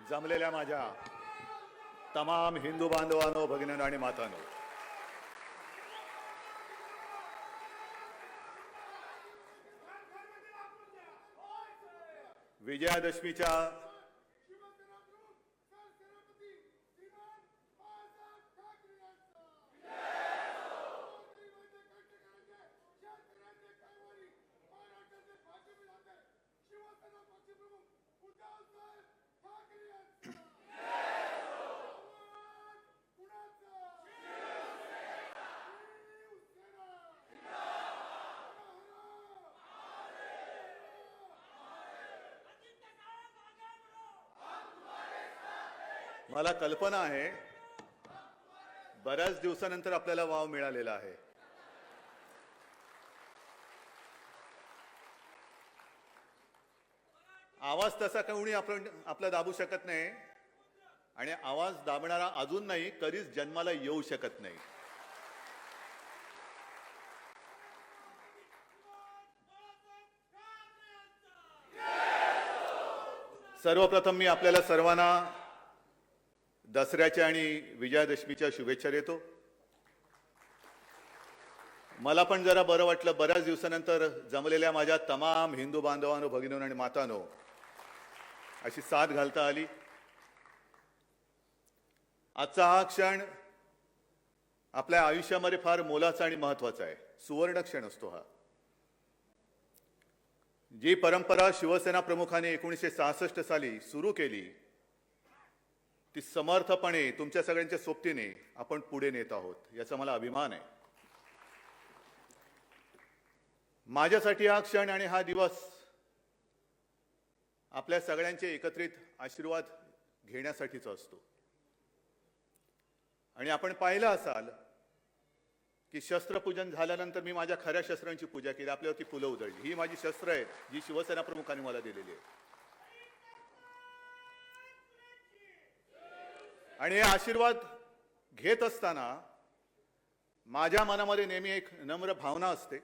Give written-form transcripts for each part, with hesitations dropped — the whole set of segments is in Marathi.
जमलेल्या माझ्या तमाम हिंदू बांधवांनो, भगिनींनो आणि मातांनो, विजयादशमीच्या मला कल्पना आहे बऱ्याच दिवसानंतर आपल्याला वाव मिळालेला आहे. आवाज तसा कोणी आपण आपला दाबू शकत नाही आणि आवाज दाबणारा अजून नाही, कधीच जन्माला येऊ शकत नाही. सर्वप्रथम मी आपल्याला सर्वांना दसऱ्याच्या आणि विजयादशमीच्या शुभेच्छा देतो. मला पण जरा बरं वाटलं, बऱ्याच दिवसानंतर जमलेल्या माझ्या तमाम हिंदू बांधवांनो, भगिनींनो आणि मातांनो अशी साथ घालता आली. आजचा हा क्षण आपल्या आयुष्यामध्ये फार मोलाचा आणि महत्त्वाचा आहे. सुवर्ण क्षण असतो हा. जी परंपरा शिवसेना प्रमुखाने 1966 साली सुरू केली ती समर्थपणे तुमच्या सगळ्यांच्या सोबतीने आपण पुढे नेत आहोत, याचा मला अभिमान आहे. माझ्यासाठी हा क्षण आणि हा दिवस आपल्या सगळ्यांचे एकत्रित आशीर्वाद घेण्यासाठीचा असतो. आणि आपण पाहिलं असाल की शस्त्रपूजन झाल्यानंतर मी माझ्या खऱ्या शस्त्रांची पूजा केली, आपल्यावरती फुलं उधळली. ही माझी शस्त्र आहेत जी शिवसेना प्रमुखांनी मला दिलेली आहे. आणि हे आशीर्वाद घेत असताना माझ्या मनामध्ये नेहमी एक नम्र भावना असते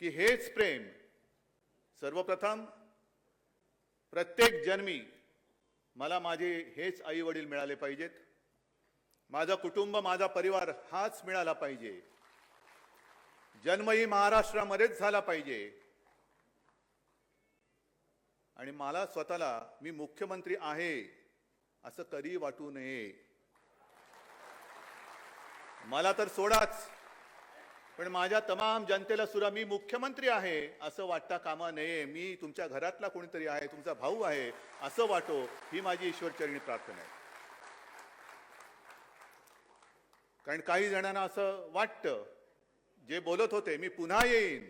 की हेच प्रेम सर्वप्रथम प्रत्येक जन्मी मला माझे हेच आई वडील मिळाले पाहिजेत, माझं कुटुंब, माझा परिवार हाच मिळाला पाहिजे, जन्मही महाराष्ट्रामध्येच झाला पाहिजे आणि मला स्वतःला मी मुख्यमंत्री आहे असं कधी वाटू नये. मला तर सोडाच, पण माझ्या तमाम जनतेला सुद्धा मी मुख्यमंत्री आहे असं वाटता कामा नये. मी तुमच्या घरातला कोणीतरी आहे, तुमचा भाऊ आहे असं वाटो, ही माझी ईश्वरचरणी प्रार्थना आहे. कारण काही जणांना असं वाटतं, जे बोलत होते मी पुन्हा येईन,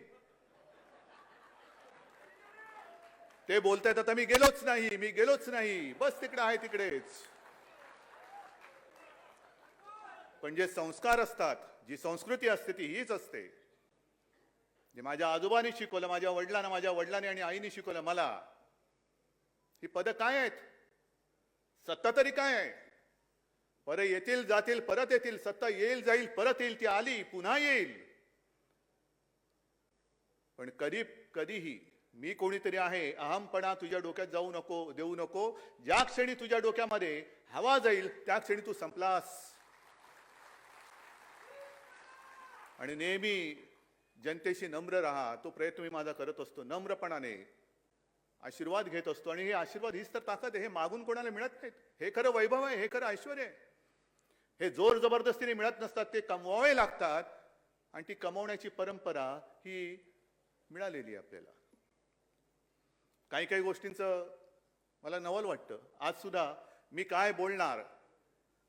ते बोलतायत आता मी गेलोच नाही, बस तिकडे आहे तिकडेच. पण जे संस्कार असतात, जी संस्कृती असते ती हीच असते. जे माझ्या आजोबांनी शिकवलं, माझ्या वडिलांनी आणि आईने शिकवलं मला, ही पदं काय आहेत, सत्ता तरी काय आहे, परत येतील जातील परत येतील, सत्ता येईल जाईल परत येईल, ती आली पुन्हा येईल. पण कधीही मी कोणीतरी आहे अहमपणा तुझ्या डोक्यात देऊ नको. ज्या क्षणी तुझ्या डोक्यामध्ये हवा जाईल त्या क्षणी तू संपलास. आणि नेहमी जनतेशी नम्र राहा, तो प्रयत्न मी माझा करत असतो. नम्रपणाने आशीर्वाद घेत असतो आणि हे आशीर्वाद हीच तर ताकद आहे. हे मागून कोणाला मिळत नाहीत. हे खरं वैभव आहे, हे खरं ऐश्वर्य आहे. हे जोर जबरदस्तीने मिळत नसतात, ते कमवावे लागतात आणि ती कमवण्याची परंपरा ही मिळालेली आहे आपल्याला. काही गोष्टींचं मला नवल वाटतं. आज सुद्धा मी काय बोलणार,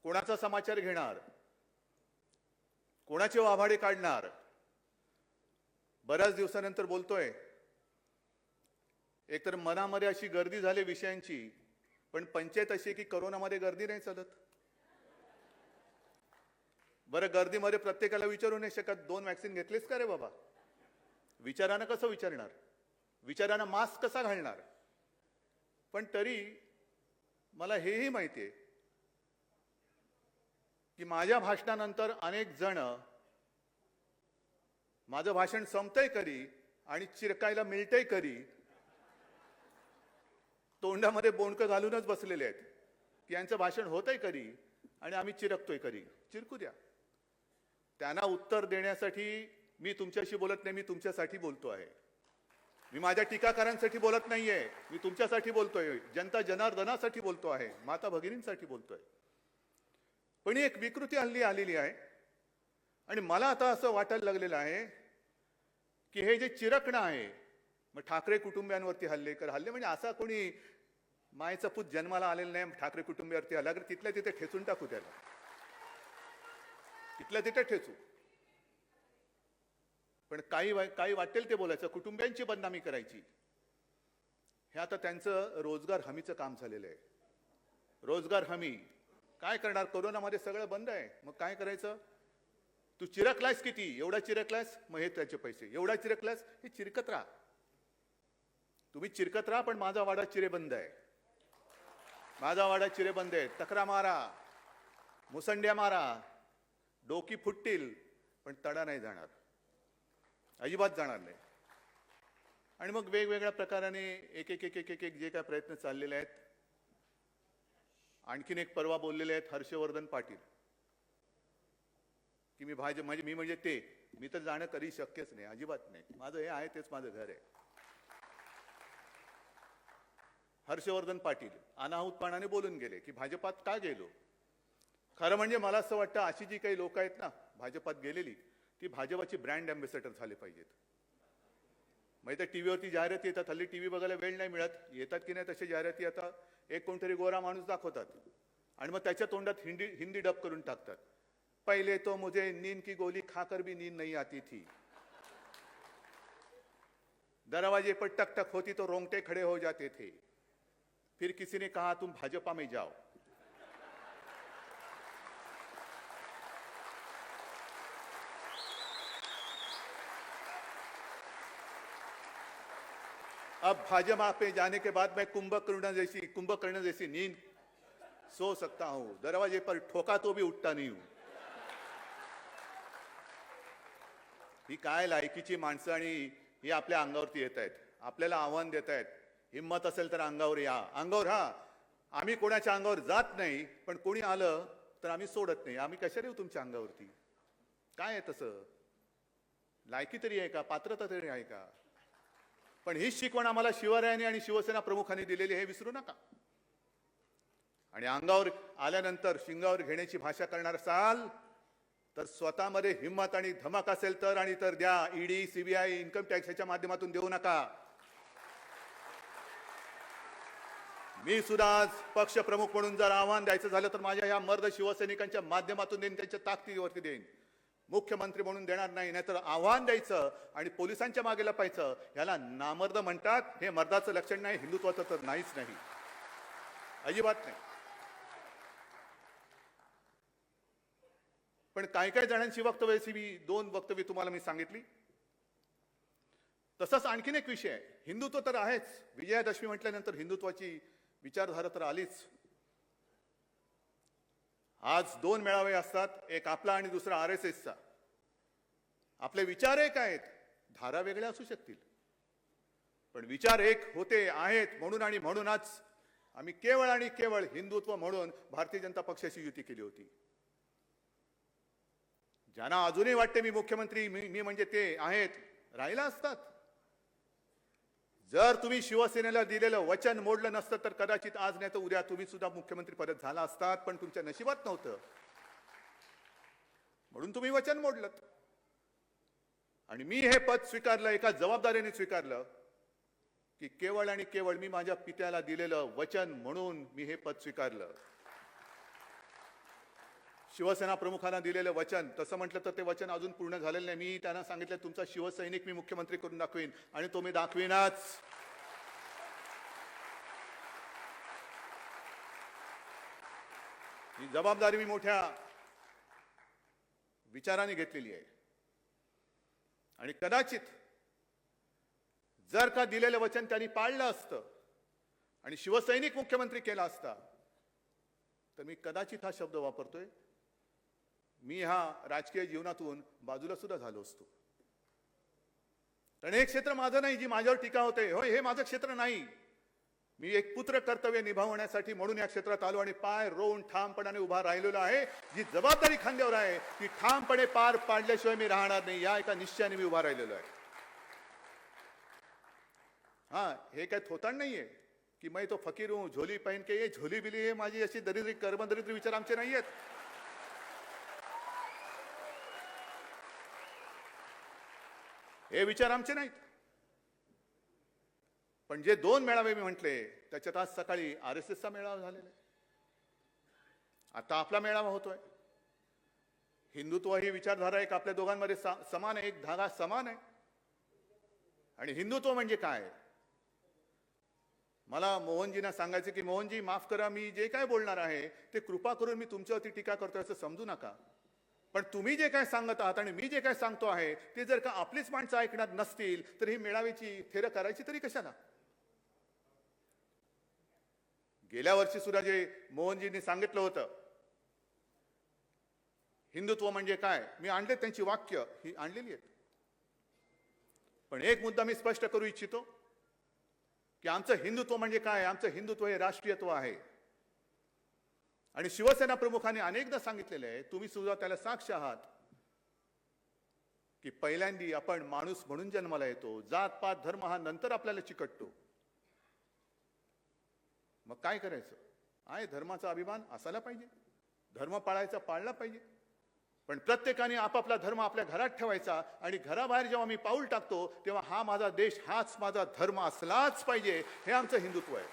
कोणाचा समाचार घेणार, कोणाचे वाभाडे काढणार, बऱ्याच दिवसानंतर बोलतोय. एकतर मनामध्ये अशी गर्दी झाली विषयांची, पण पंचायत अशी की करोनामध्ये गर्दी नाही चालत. बरं, गर्दीमध्ये प्रत्येकाला विचारू नाही शकत 2 वॅक्सिन घेतलेस का रे बाबा. विचारानं कसं विचारणार, विचारानं मास्क कसा घालणार. पण तरी मला हेही माहिती आहे की माझ्या भाषणानंतर अनेक जण माझं भाषण संपतंय कधी आणि चिरकायला मिळतंय कधी तोंडामध्ये बोंडकं घालूनच बसलेले आहेत की यांचं भाषण होतंय कधी आणि आम्ही चिरकतोय कधी. चिरकू द्या. त्यांना उत्तर देण्यासाठी मी तुमच्याशी बोलत नाही, मी तुमच्यासाठी बोलतो आहे. मी माझ्या टीकाकारांसाठी बोलत नाहीये, मी तुमच्यासाठी बोलतोय, जनता जनार्दनासाठी बोलतो आहे, माता भगिनींसाठी बोलतोय. पण ही एक विकृती हल्ली आलेली आहे आणि मला आता असं वाटायला लागलेलं आहे की हे जे चिरकणं आहे, मग ठाकरे कुटुंबियांवरती हल्ले म्हणजे असा कोणी मायचा पूत जन्माला आलेला नाही, ठाकरे कुटुंबियावरती हल्ला कर, तिथल्या तिथे ठेचून टाकू त्याला, तिथल्या तिथे ठेचू. पण काही वाटेल ते बोलायचं, कुटुंबियांची बदनामी करायची. हे आता त्यांचं रोजगार हमीचं काम झालेलं आहे. रोजगार हमी काय करणार? कोरोनामध्ये सगळं बंद आहे, मग काय करायचं? तू चिरकलास किती? एवढा चिरकलास, मग हे त्याचे पैसे. एवढा चिरकलास, हे चिरकत राहा. तुम्ही चिरकत राहा, पण माझा वाडा चिरे बंद आहे. माझा वाडा चिरे बंद आहे. तक्रा मारा, मुसंड्या मारा, डोकी फुटतील, पण तडा नाही जाणार, अजिबात जाणार नाही. आणि मग वेगवेगळ्या प्रकाराने एक एक एक एक एक एक जे काय प्रयत्न चाललेले आहेत. आणखीन एक परवा बोललेले आहेत हर्षवर्धन पाटील की मी म्हणजे ते मी तर जाणं कधी शक्यच नाही, अजिबात नाही. माझं हे आहे तेच माझं घर आहे. हर्षवर्धन पाटील अनाहूतपणाने बोलून गेले की भाजपात का गेलो. खरं म्हणजे मला असं वाटतं अशी जी काही लोक आहेत ना भाजपात गेलेली, ती भाजपाची ब्रँड अँबॅसेडर झाले पाहिजेत. म्हणजे त्या टीव्हीवरती जाहिराती येतात, हल्ली टीव्ही बघायला वेळ नाही मिळत, येतात की नाही तशा जाहिराती. आता एक कोणतरी गोरा माणूस दाखवतात आणि मग त्याच्या तोंडात हिंदी डब करून टाकतात. पहिले तो मुझे नींद की गोली खाकर भी नींद नहीं आती थी, दरवाजे पर टक टक होती तो रोंगटे खड़े हो जाते थे, फिर किसी ने कहा तुम भाजपा में जाओ. अब भाजपा पे जाने के बाद मैं कुंभकर्ण जैसी नींद सो सकता हूं, दरवाजे पर ठोका तो भी उठता नहीं हूं. ही काय लायकीची माणसं आणि ही आपल्या अंगावरती येत आहेत, आपल्याला आव्हान देत आहेत. हिम्मत असेल तर अंगावर या. अंगावर हा, आम्ही कोणाच्या अंगावर जात नाही, पण कोणी आलं तर आम्ही सोडत नाही. आम्ही कशाला येऊ तुमच्या अंगावरती? काय आहे तसं? लायकी तरी आहे का? पात्रता तरी आहे का? पण हीच शिकवण आम्हाला शिवरायांनी आणि शिवसेना प्रमुखांनी दिलेली, हे विसरू नका. आणि अंगावर आल्यानंतर शिंगावर घेण्याची भाषा करणार असाल तर स्वतःमध्ये हिम्मत आणि धमक असेल तर, आणि तर द्या. ईडी, सीबीआय, इन्कम टॅक्सच्या माध्यमातून देऊ नका. मी सुद्धा आज पक्ष प्रमुख म्हणून जर आव्हान द्यायचं झालं तर माझ्या या मर्द शिवसैनिकांच्या माध्यमातून देईन, त्यांच्या ताकदीवरती देईन. मुख्यमंत्री म्हणून देणार नाही. नाहीतर आव्हान द्यायचं आणि पोलिसांच्या मागे लपायचं, याला नामर्द म्हणतात. हे मर्दाचं लक्षण नाही, हिंदुत्वाचं तर नाहीच नाही, अजिबात नाही. पण काही जणांची वक्तव्याची दोन वक्तव्य तुम्हाला मी सांगितली. तसंच आणखीन एक विषय आहे. हिंदुत्व तर आहेच, विजयादशमी म्हटल्यानंतर हिंदुत्वाची विचारधारा तर आलीच. आज दोन मेळावे असतात, एक आपला आणि दुसरा RSSचा. आपले विचार एक आहेत, धारा वेगळ्या असू शकतील, पण विचार एक होते आहेत. म्हणून आणि म्हणूनच आम्ही केवळ आणि केवळ हिंदुत्व म्हणून भारतीय जनता पक्षाची युती केली होती. ज्यांना अजूनही वाटते मी मुख्यमंत्री, मी म्हणजे ते आहेत, राहिला असतात. जर तुम्ही शिवसेनेला दिलेलं वचन मोडलं नसतं तर कदाचित आज नाही तर उद्या तुम्ही सुद्धा मुख्यमंत्री परत झाला असतात, पण तुमच्या नशिबात नव्हतं, म्हणून तुम्ही वचन मोडलं. आणि मी हे पद स्वीकारलं, एका जबाबदारीने स्वीकारलं की केवळ आणि केवळ मी माझ्या पित्याला दिलेलं वचन म्हणून मी हे पद स्वीकारलं. शिवसेना प्रमुखांना दिलेलं वचन, तसं म्हटलं तर ते वचन अजून पूर्ण झालेलं नाही. मी त्यांना सांगितलं तुमचा शिवसैनिक मी मुख्यमंत्री करून दाखवीन, आणि तो मी दाखवीनच. ही जबाबदारी मी मोठ्या विचाराने घेतलेली आहे. आणि कदाचित जर का दिलेलं वचन त्यांनी पाळलं असतं आणि शिवसैनिक मुख्यमंत्री केला असता, तर मी कदाचित हा शब्द वापरतोय, मी ह्या राजकीय जीवनातून बाजूला सुद्धा झालो असतो. कारण हे क्षेत्र माझं नाही, जी माझ्यावर टीका होते. होय, हे माझं क्षेत्र नाही. मी एक पुत्र कर्तव्य निभावण्यासाठी म्हणून या क्षेत्रात आलो आणि पाय रोवून ठामपणाने उभा राहिलेलो आहे. जी जबाबदारी खांद्यावर आहे ती ठामपणे पार पाडल्याशिवाय मी राहणार नाही, या एका निश्चयाने मी उभा राहिलेलो आहे. हाँ, हे काय थोतांड नाहीये की मैं तो फकीर हूं, झोली पहन के ये झोली बिली हे माझी अशी दरिद्री कर्मदरिद्री विचार आमचे नाहीयेत. हे विचार आमचे नाहीत. पण जे 2 मेळावे मी म्हटले त्याच्यात आज सकाळी RSSचा मेळावा झालेला आहे, आता आपला मेळावा होतोय. हिंदुत्व ही विचारधारा एक आपल्या दोघांमध्ये समान आहे, एक धागा समान आहे. आणि हिंदुत्व म्हणजे काय, मला मोहनजींना सांगायचे की मोहनजी माफ करा, मी जे काय बोलणार आहे ते कृपा करून मी तुमच्यावरती टीका करतोय असं समजू नका. पण तुम्ही जे काय सांगत आहात आणि मी जे काय सांगतो आहे ते जर का आपलीच माणसं ऐकणार नसतील तर ही मेळाव्याची थेर करायची तरी कशाला. गेल्या वर्षी सुद्धा जे मोहनजींनी सांगितलं होतं हिंदुत्व म्हणजे काय, मी आणले त्यांची वाक्य ही आणलेली आहेत. पण एक मुद्दा मी स्पष्ट करू इच्छितो की आमचं हिंदुत्व म्हणजे काय, आमचं हिंदुत्व हे राष्ट्रीयत्व आहे. आणि शिवसेना प्रमुखांनी अनेकदा सांगितलेले आहे, तुम्ही सुद्धा त्याला साक्ष आहात, की पहिल्यांदी आपण माणूस म्हणून जन्माला येतो, जात पात धर्म हा नंतर आपल्याला चिकटतो. मग काय करायचं आहे, धर्माचा अभिमान असायला पाहिजे, धर्म पाळायचा पाळला पाहिजे. पण प्रत्येकाने आपापला धर्म आपल्या घरात ठेवायचा आणि घराबाहेर जेव्हा मी पाऊल टाकतो तेव्हा हा माझा देश, हाच माझा धर्म असलाच पाहिजे, हे आमचं हिंदुत्व आहे.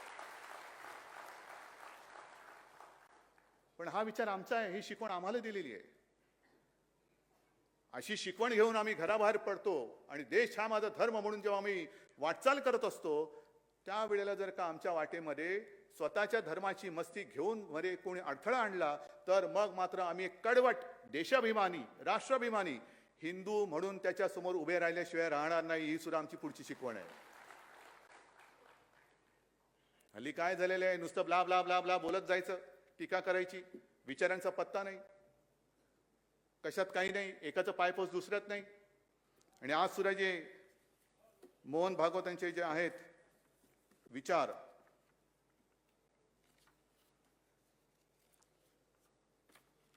पण हा विचार आमचा आहे, ही शिकवण आम्हाला दिलेली आहे. अशी शिकवण घेऊन आम्ही घराबाहेर पडतो आणि देश हा माझा धर्म म्हणून जेव्हा आम्ही वाटचाल करत असतो त्यावेळेला जर का आमच्या वाटेमध्ये स्वतःच्या धर्माची मस्ती घेऊन मध्ये कोणी अडथळा आणला तर मग मात्र आम्ही एक कडवट देशाभिमानी, राष्ट्राभिमानी हिंदू म्हणून त्याच्या समोर उभे राहिल्याशिवाय राहणार नाही. ही सुद्धा आमची पुढची शिकवण आहे. हल्ली काय झालेलं आहे, नुसतं ब्ला ब्ला ब्ला ब्ला बोलत जायचं, टीका करायची, विचारांचा पत्ता नाही, कशात काही नाही, एकाचं पायपोस दुसऱ्यात नाही. आणि आज सुद्धा जे मोहन भागवतांचे जे आहेत विचार,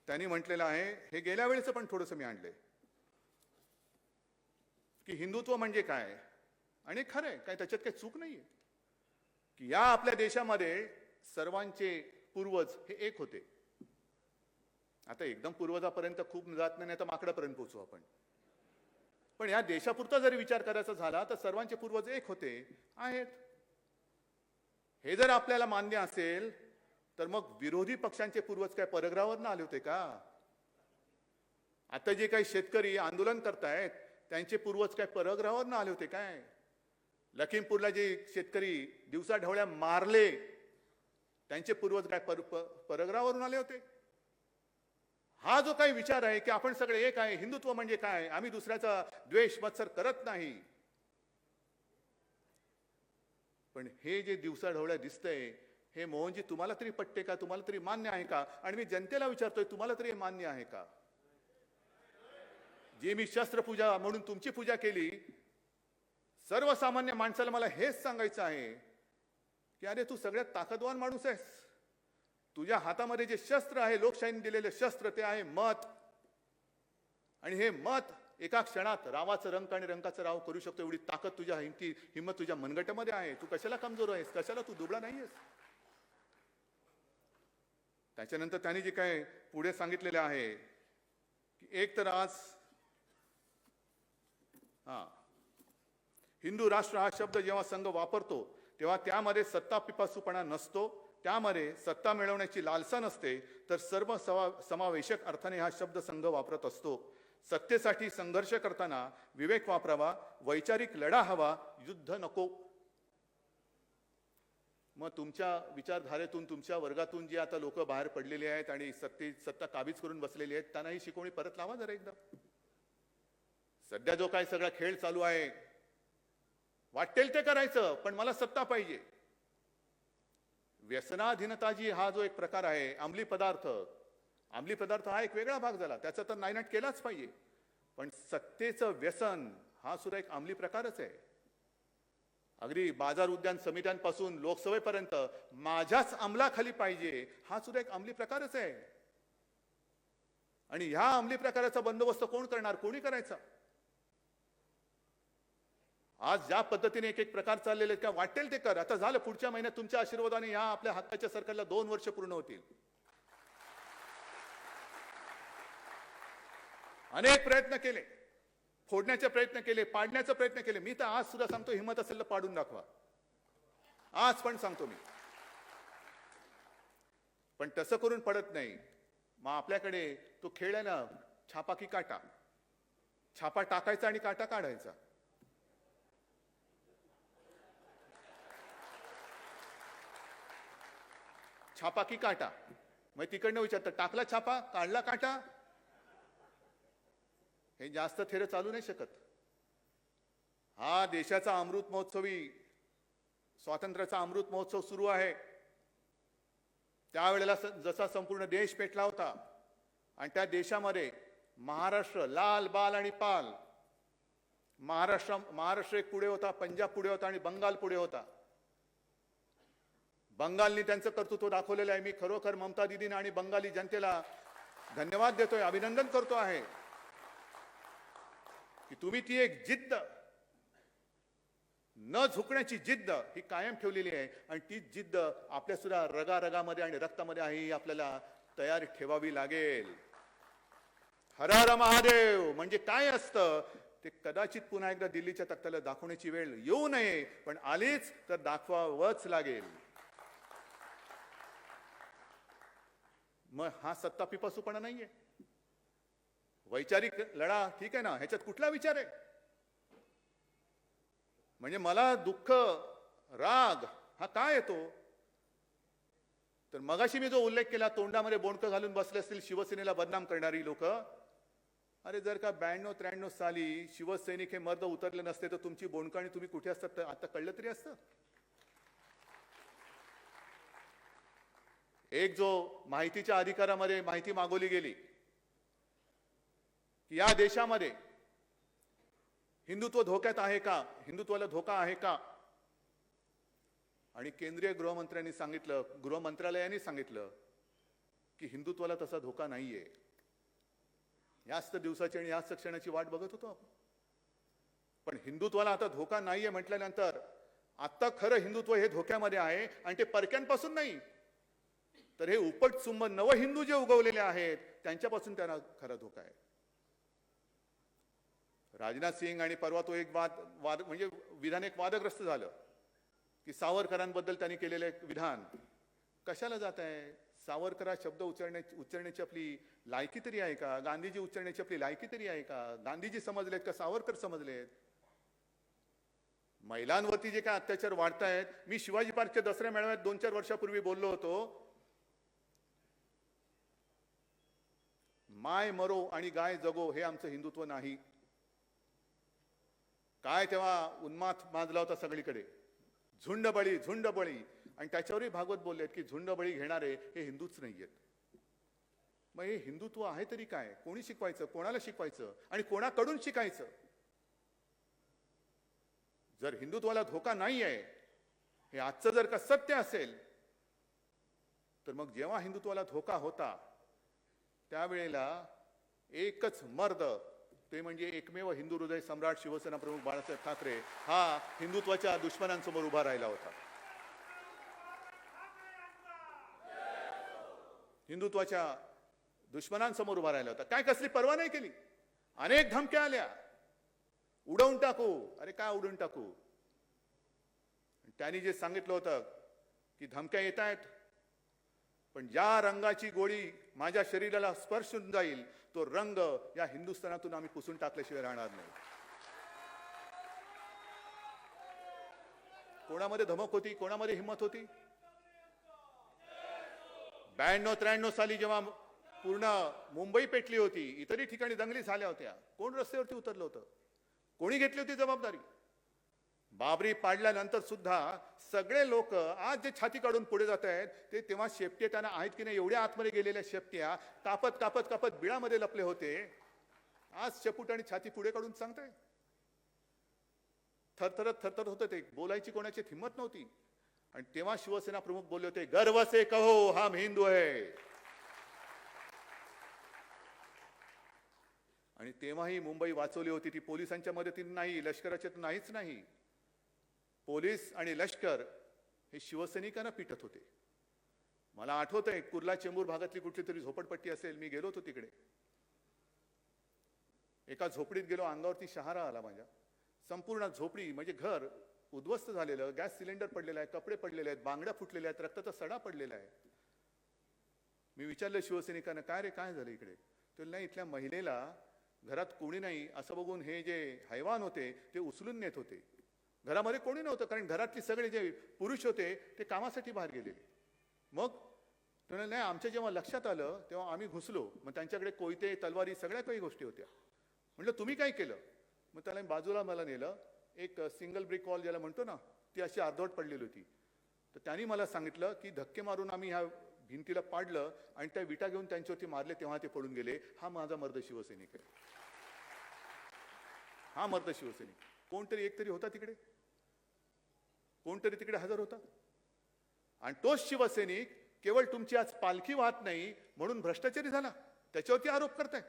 त्यांनी म्हटलेलं आहे, हे गेल्या वेळेचं पण थोडंसं मी आणलंय, की हिंदुत्व म्हणजे काय. आणि खरंय, काय त्याच्यात काही चूक नाहीये की या आपल्या देशामध्ये सर्वांचे पूर्वज हे एक होते. आता एकदम पूर्वजापर्यंत खूप जात नाही, तर माकडापर्यंत पोहोचू आपण. पण या देशापुरता जरी विचार करायचा झाला तर सर्वांचे पूर्वज एक होते, आहेत. हे जर आपल्याला मान्य असेल तर मग विरोधी पक्षांचे पूर्वज काय परग्रहावरून आले होते का. आता जे काही शेतकरी आंदोलन करतायत त्यांचे पूर्वज काय परग्रहावरून आले होते काय. लखीमपूरला जे शेतकरी दिवसा ढवळ्या मारले त्यांचे पूर्वज काय परग्रहावरून आले होते. हा जो काही विचार आहे की आपण सगळे एक आहे, हिंदुत्व म्हणजे काय, आम्ही दुसऱ्याचा द्वेष मत्सर करत नाही, पण हे जे दिवसा ढवळ्या दिसतंय हे मोहनजी तुम्हाला तरी पटते का, तुम्हाला तरी मान्य आहे का. आणि मी जनतेला विचारतोय, तुम्हाला तरी मान्य आहे का. जे मी शस्त्रपूजा म्हणून तुमची पूजा केली, सर्वसामान्य माणसाला मला हेच सांगायचं आहे की अरे तू सगळ्यात ताकदवान माणूस आहेस, तुझ्या हातामध्ये जे शस्त्र आहे, लोकशाहीने दिलेले शस्त्र, ते आहे मत. आणि हे मत एका क्षणात रावाचं रंक आणि रंकाचं राव करू शकतो, एवढी ताकद तुझ्या हिंमत तुझ्या मनगटामध्ये आहे. तू कशाला कमजोर आहेस, कशाला तू दुबळा नाहीयेस. त्याच्यानंतर त्यांनी जे काय पुढे सांगितलेले आहे की एक तर आज हिंदू राष्ट्र हा शब्द जेव्हा संघ वापरतो तेव्हा त्यामध्ये सत्ता पिपासूपणा नसतो, त्यामध्ये सत्ता मिळवण्याची लालसा नसते, तर सर्व समावेशक अर्थाने हा शब्द संघ वापरत असतो. सत्तेसाठी संघर्ष करताना विवेक वापरावा, वैचारिक लढा हवा, युद्ध नको. मग तुमच्या विचारधारेतून, तुमच्या वर्गातून जे आता लोक बाहेर पडलेले आहेत आणि सत्ता काबीज करून बसलेली आहेत त्यांना ही शिकवणी परत लावा जरा एकदा. सध्या जो काय सगळा खेळ चालू आहे, वाटेल ते करायचं, पण मला सत्ता पाहिजे. व्यसनाधीनता जी हा जो एक प्रकार आहे, अंमली पदार्थ हा एक वेगळा भाग झाला, त्याचा तर नायनाट केलाच पाहिजे. पण सत्तेचं व्यसन हा सुद्धा एक अंमली प्रकारच आहे. अगदी बाजार उद्यान समित्यांपासून लोकसभेपर्यंत माझ्याच अंमलाखाली पाहिजे, हा सुद्धा एक अंमली प्रकारच आहे. आणि ह्या अंमली प्रकाराचा बंदोबस्त कोण करणार, कोणी करायचा? आज ज्या पद्धतीने एक एक प्रकार चाललेले का वाटेल ते कर. आता झालं, पुढच्या महिन्यात तुमच्या आशीर्वादाने या आपल्या हक्काच्या सरकारला 2 वर्ष पूर्ण होतील. अनेक प्रयत्न केले, फोडण्याचे प्रयत्न केले, पाडण्याचा प्रयत्न केले. मी तर आज सुद्धा सांगतो, हिम्मत असेल तर पाडून दाखवा. आज पण सांगतो मी. पण तसं करून पडत नाही. मग आपल्याकडे तो खेळ आहे ना, छापा की काटा. छापा टाकायचा आणि काटा काढायचा. छापा की काटा. मग तिकडनं विचारतं, टाकला छापा, काढला काटा. हे जास्त थेर चालू नाही शकत. हा देशाचा अमृत महोत्सवी, स्वातंत्र्याचा अमृत महोत्सव सुरू आहे. त्यावेळेला जसा संपूर्ण देश पेटला होता आणि त्या देशामध्ये महाराष्ट्र लाल बाल आणि पाल. महाराष्ट्र एक पुढे होता, पंजाब पुढे होता आणि बंगाल पुढे होता. बंगालनी त्यांचं कर्तृत्व दाखवलेलं आहे. मी खरोखर ममता दीदींना आणि बंगाली जनतेला धन्यवाद देतोय, अभिनंदन करतो आहे की तुम्ही ती एक जिद्द, न झुकण्याची जिद्द ही कायम ठेवलेली आहे. आणि ती जिद्द आपल्या सुद्धा रगारगामध्ये आणि रक्तामध्ये आहे, ही आपल्याला तयार ठेवावी लागेल. हर हर महादेव म्हणजे काय असतं ते कदाचित पुन्हा एकदा दिल्लीच्या तख्ताला दाखवण्याची वेळ येऊ नये, पण आलीच तर दाखवावंच लागेल. मग हा सत्ता पिपासूपणा नाहीये. वैचारिक लढा ठीक आहे ना, ह्याच्यात कुठला विचार आहे? म्हणजे मला दुःख, राग हा काय येतो? तर मगाशी मी जो उल्लेख केला, तोंडामध्ये बोंडकं घालून बसले असतील शिवसेनेला बदनाम करणारी लोक. अरे जर का 92-93 साली शिवसैनिक हे मर्द उतरले नसते तर तुमची बोंडकं आणि तुम्ही कुठे असतात आता कळलं तरी असतं. एक जो माहितीच्या अधिकारामध्ये माहिती मागवली गेली की या देशामध्ये हिंदुत्व धोक्यात आहे का, हिंदुत्वाला धोका आहे का? आणि केंद्रीय गृहमंत्र्यांनी सांगितलं, गृह मंत्रालयाने सांगितलं की हिंदुत्वाला तसा धोका नाहीये. याच दिवसाची आणि याच क्षणाची वाट बघत होतो आपण. पण हिंदुत्वाला आता धोका नाहीये म्हटल्यानंतर आता खरं हिंदुत्व हे धोक्यामध्ये आहे. आणि ते परक्यांपासून नाही, तर हे उपट सुंब नव हिंदू जे उगवलेले आहेत त्यांच्यापासून त्यांना खरा धोका आहे. राजनाथ सिंग आणि परवा तो एक वाद म्हणजे विधान एक वादग्रस्त झालं की सावरकरांबद्दल त्यांनी केलेलं एक विधान कशाला जात आहे? सावरकरा शब्द उच्चारण्याची आपली लायकी तरी आहे का? गांधीजी उच्चारण्याची आपली लायकी तरी आहे का? गांधीजी समजलेत का सावरकर समजलेत? महिलांवरती जे काय अत्याचार वाढतायत, मी शिवाजी पार्कच्या दसऱ्या मेळाव्यात 2-4 वर्षापूर्वी बोललो होतो, माय मरो आणि गाय जगो हे आमचं हिंदुत्व नाही. काय तेव्हा उन्माद माजला होता सगळीकडे, झुंडबळी झुंडबळी. आणि त्याच्यावरही भागवत बोललेत की झुंडबळी घेणारे हे हिंदूच नाहीयेत. मग हे हिंदुत्व आहे तरी काय? कोणी शिकवायचं, कोणाला शिकवायचं आणि कोणाकडून शिकायचं? जर हिंदुत्वाला धोका नाही आहे हे आजचं जर का सत्य असेल, तर मग जेव्हा हिंदुत्वाला धोका होता त्यावेळेला एकच मर्द, ते म्हणजे एकमेव हिंदू हृदय सम्राट शिवसेना प्रमुख बाळासाहेब ठाकरे हा हिंदुत्वाच्या दुश्मनांसमोर उभा राहिला होता. हिंदुत्वाच्या दुश्मनांसमोर उभा राहिला होता. काय कसली पर्वा नाही केली. अनेक धमक्या आल्या, उडवून टाकू. अरे काय उडवून टाकू? त्यांनी जे सांगितलं होतं की धमक्या येत आहेत, पण ज्या रंगाची गोळी माझ्या शरीराला स्पर्श होऊन जाईल तो रंग या हिंदुस्थानातून आम्ही पुसून टाकल्याशिवाय राहणार नाही. कोणामध्ये धमक होती, कोणामध्ये हिंमत होती? 92-93 साली जेव्हा पूर्ण मुंबई पेटली होती, इतरही ठिकाणी दंगली झाल्या होत्या, कोण रस्त्यावरती उतरलं होतं? कोणी घेतली होती जबाबदारी? बाबरी पाडल्यानंतर सुद्धा सगळे लोक आज जे छाती काढून पुढे जात आहेत ते तेव्हा शेपटे त्यांना आहेत की नाही एवढ्या आतमध्ये गेलेल्या शेपट्या कापत कापत कापत बिळामध्ये लपले होते. आज शेपूट आणि छाती पुढे काढून सांगताय. थरथरत होतं ते, बोलायची कोणाची हिंमत नव्हती. आणि तेव्हा शिवसेना प्रमुख बोलले होते, गर्व से कहो हम हिंदू है. आणि तेव्हाही मुंबई वाचवली होती ती पोलिसांच्या मदतीने नाही, लष्कराच्या नाहीच नाही. पोलीस आणि लष्कर हे शिवसैनिकांना पिटत होते. मला आठवतंय कुर्ला चेंबूर भागातली कुठली तरी झोपडपट्टी असेल, मी गेलो होतो तिकडे. एका झोपडीत गेलो, अंगावरती शहारा आला माझ्या. संपूर्ण झोपडी म्हणजे घर उद्ध्वस्त झालेलं, गॅस सिलेंडर पडलेला आहे, कपडे पडलेले आहेत, बांगड्या फुटलेल्या आहेत, रक्ताचा सडा पडलेला आहे. मी विचारलं शिवसैनिकांना, काय रे काय झालं इकडे? तर नाही, इथल्या महिलेला घरात कोणी नाही असं बघून हे जे हैवान होते ते उचलून नेत होते. घरामध्ये कोणी नव्हतं, कारण घरातले सगळे जे पुरुष होते ते कामासाठी बाहेर गेलेले. मग त्याने नाही, आमच्या जेव्हा लक्षात आलं तेव्हा आम्ही घुसलो. मग त्यांच्याकडे कोयते, तलवारी, सगळ्या काही गोष्टी होत्या. म्हटलं तुम्ही काय केलं? मग त्याला बाजूला मला नेलं. एक सिंगल ब्रिक वॉल ज्याला म्हणतो ना, ती अशी अर्धवट पडलेली होती. तर त्यांनी मला सांगितलं की धक्के मारून आम्ही ह्या भिंतीला पाडलं आणि त्या विटा घेऊन त्यांच्यावरती मारले, तेव्हा ते पडून गेले. हा माझा मर्द शिवसैनिक आहे. हा मर्द शिवसैनिक. कोणतरी एक तरी होता तिकडे, कोणतरी तिकडे हजर होता. आणि तोच शिवसैनिक केवळ तुमची आज पालखी वाहत नाही म्हणून भ्रष्टाचारी झाला, त्याच्यावरती आरोप करताय.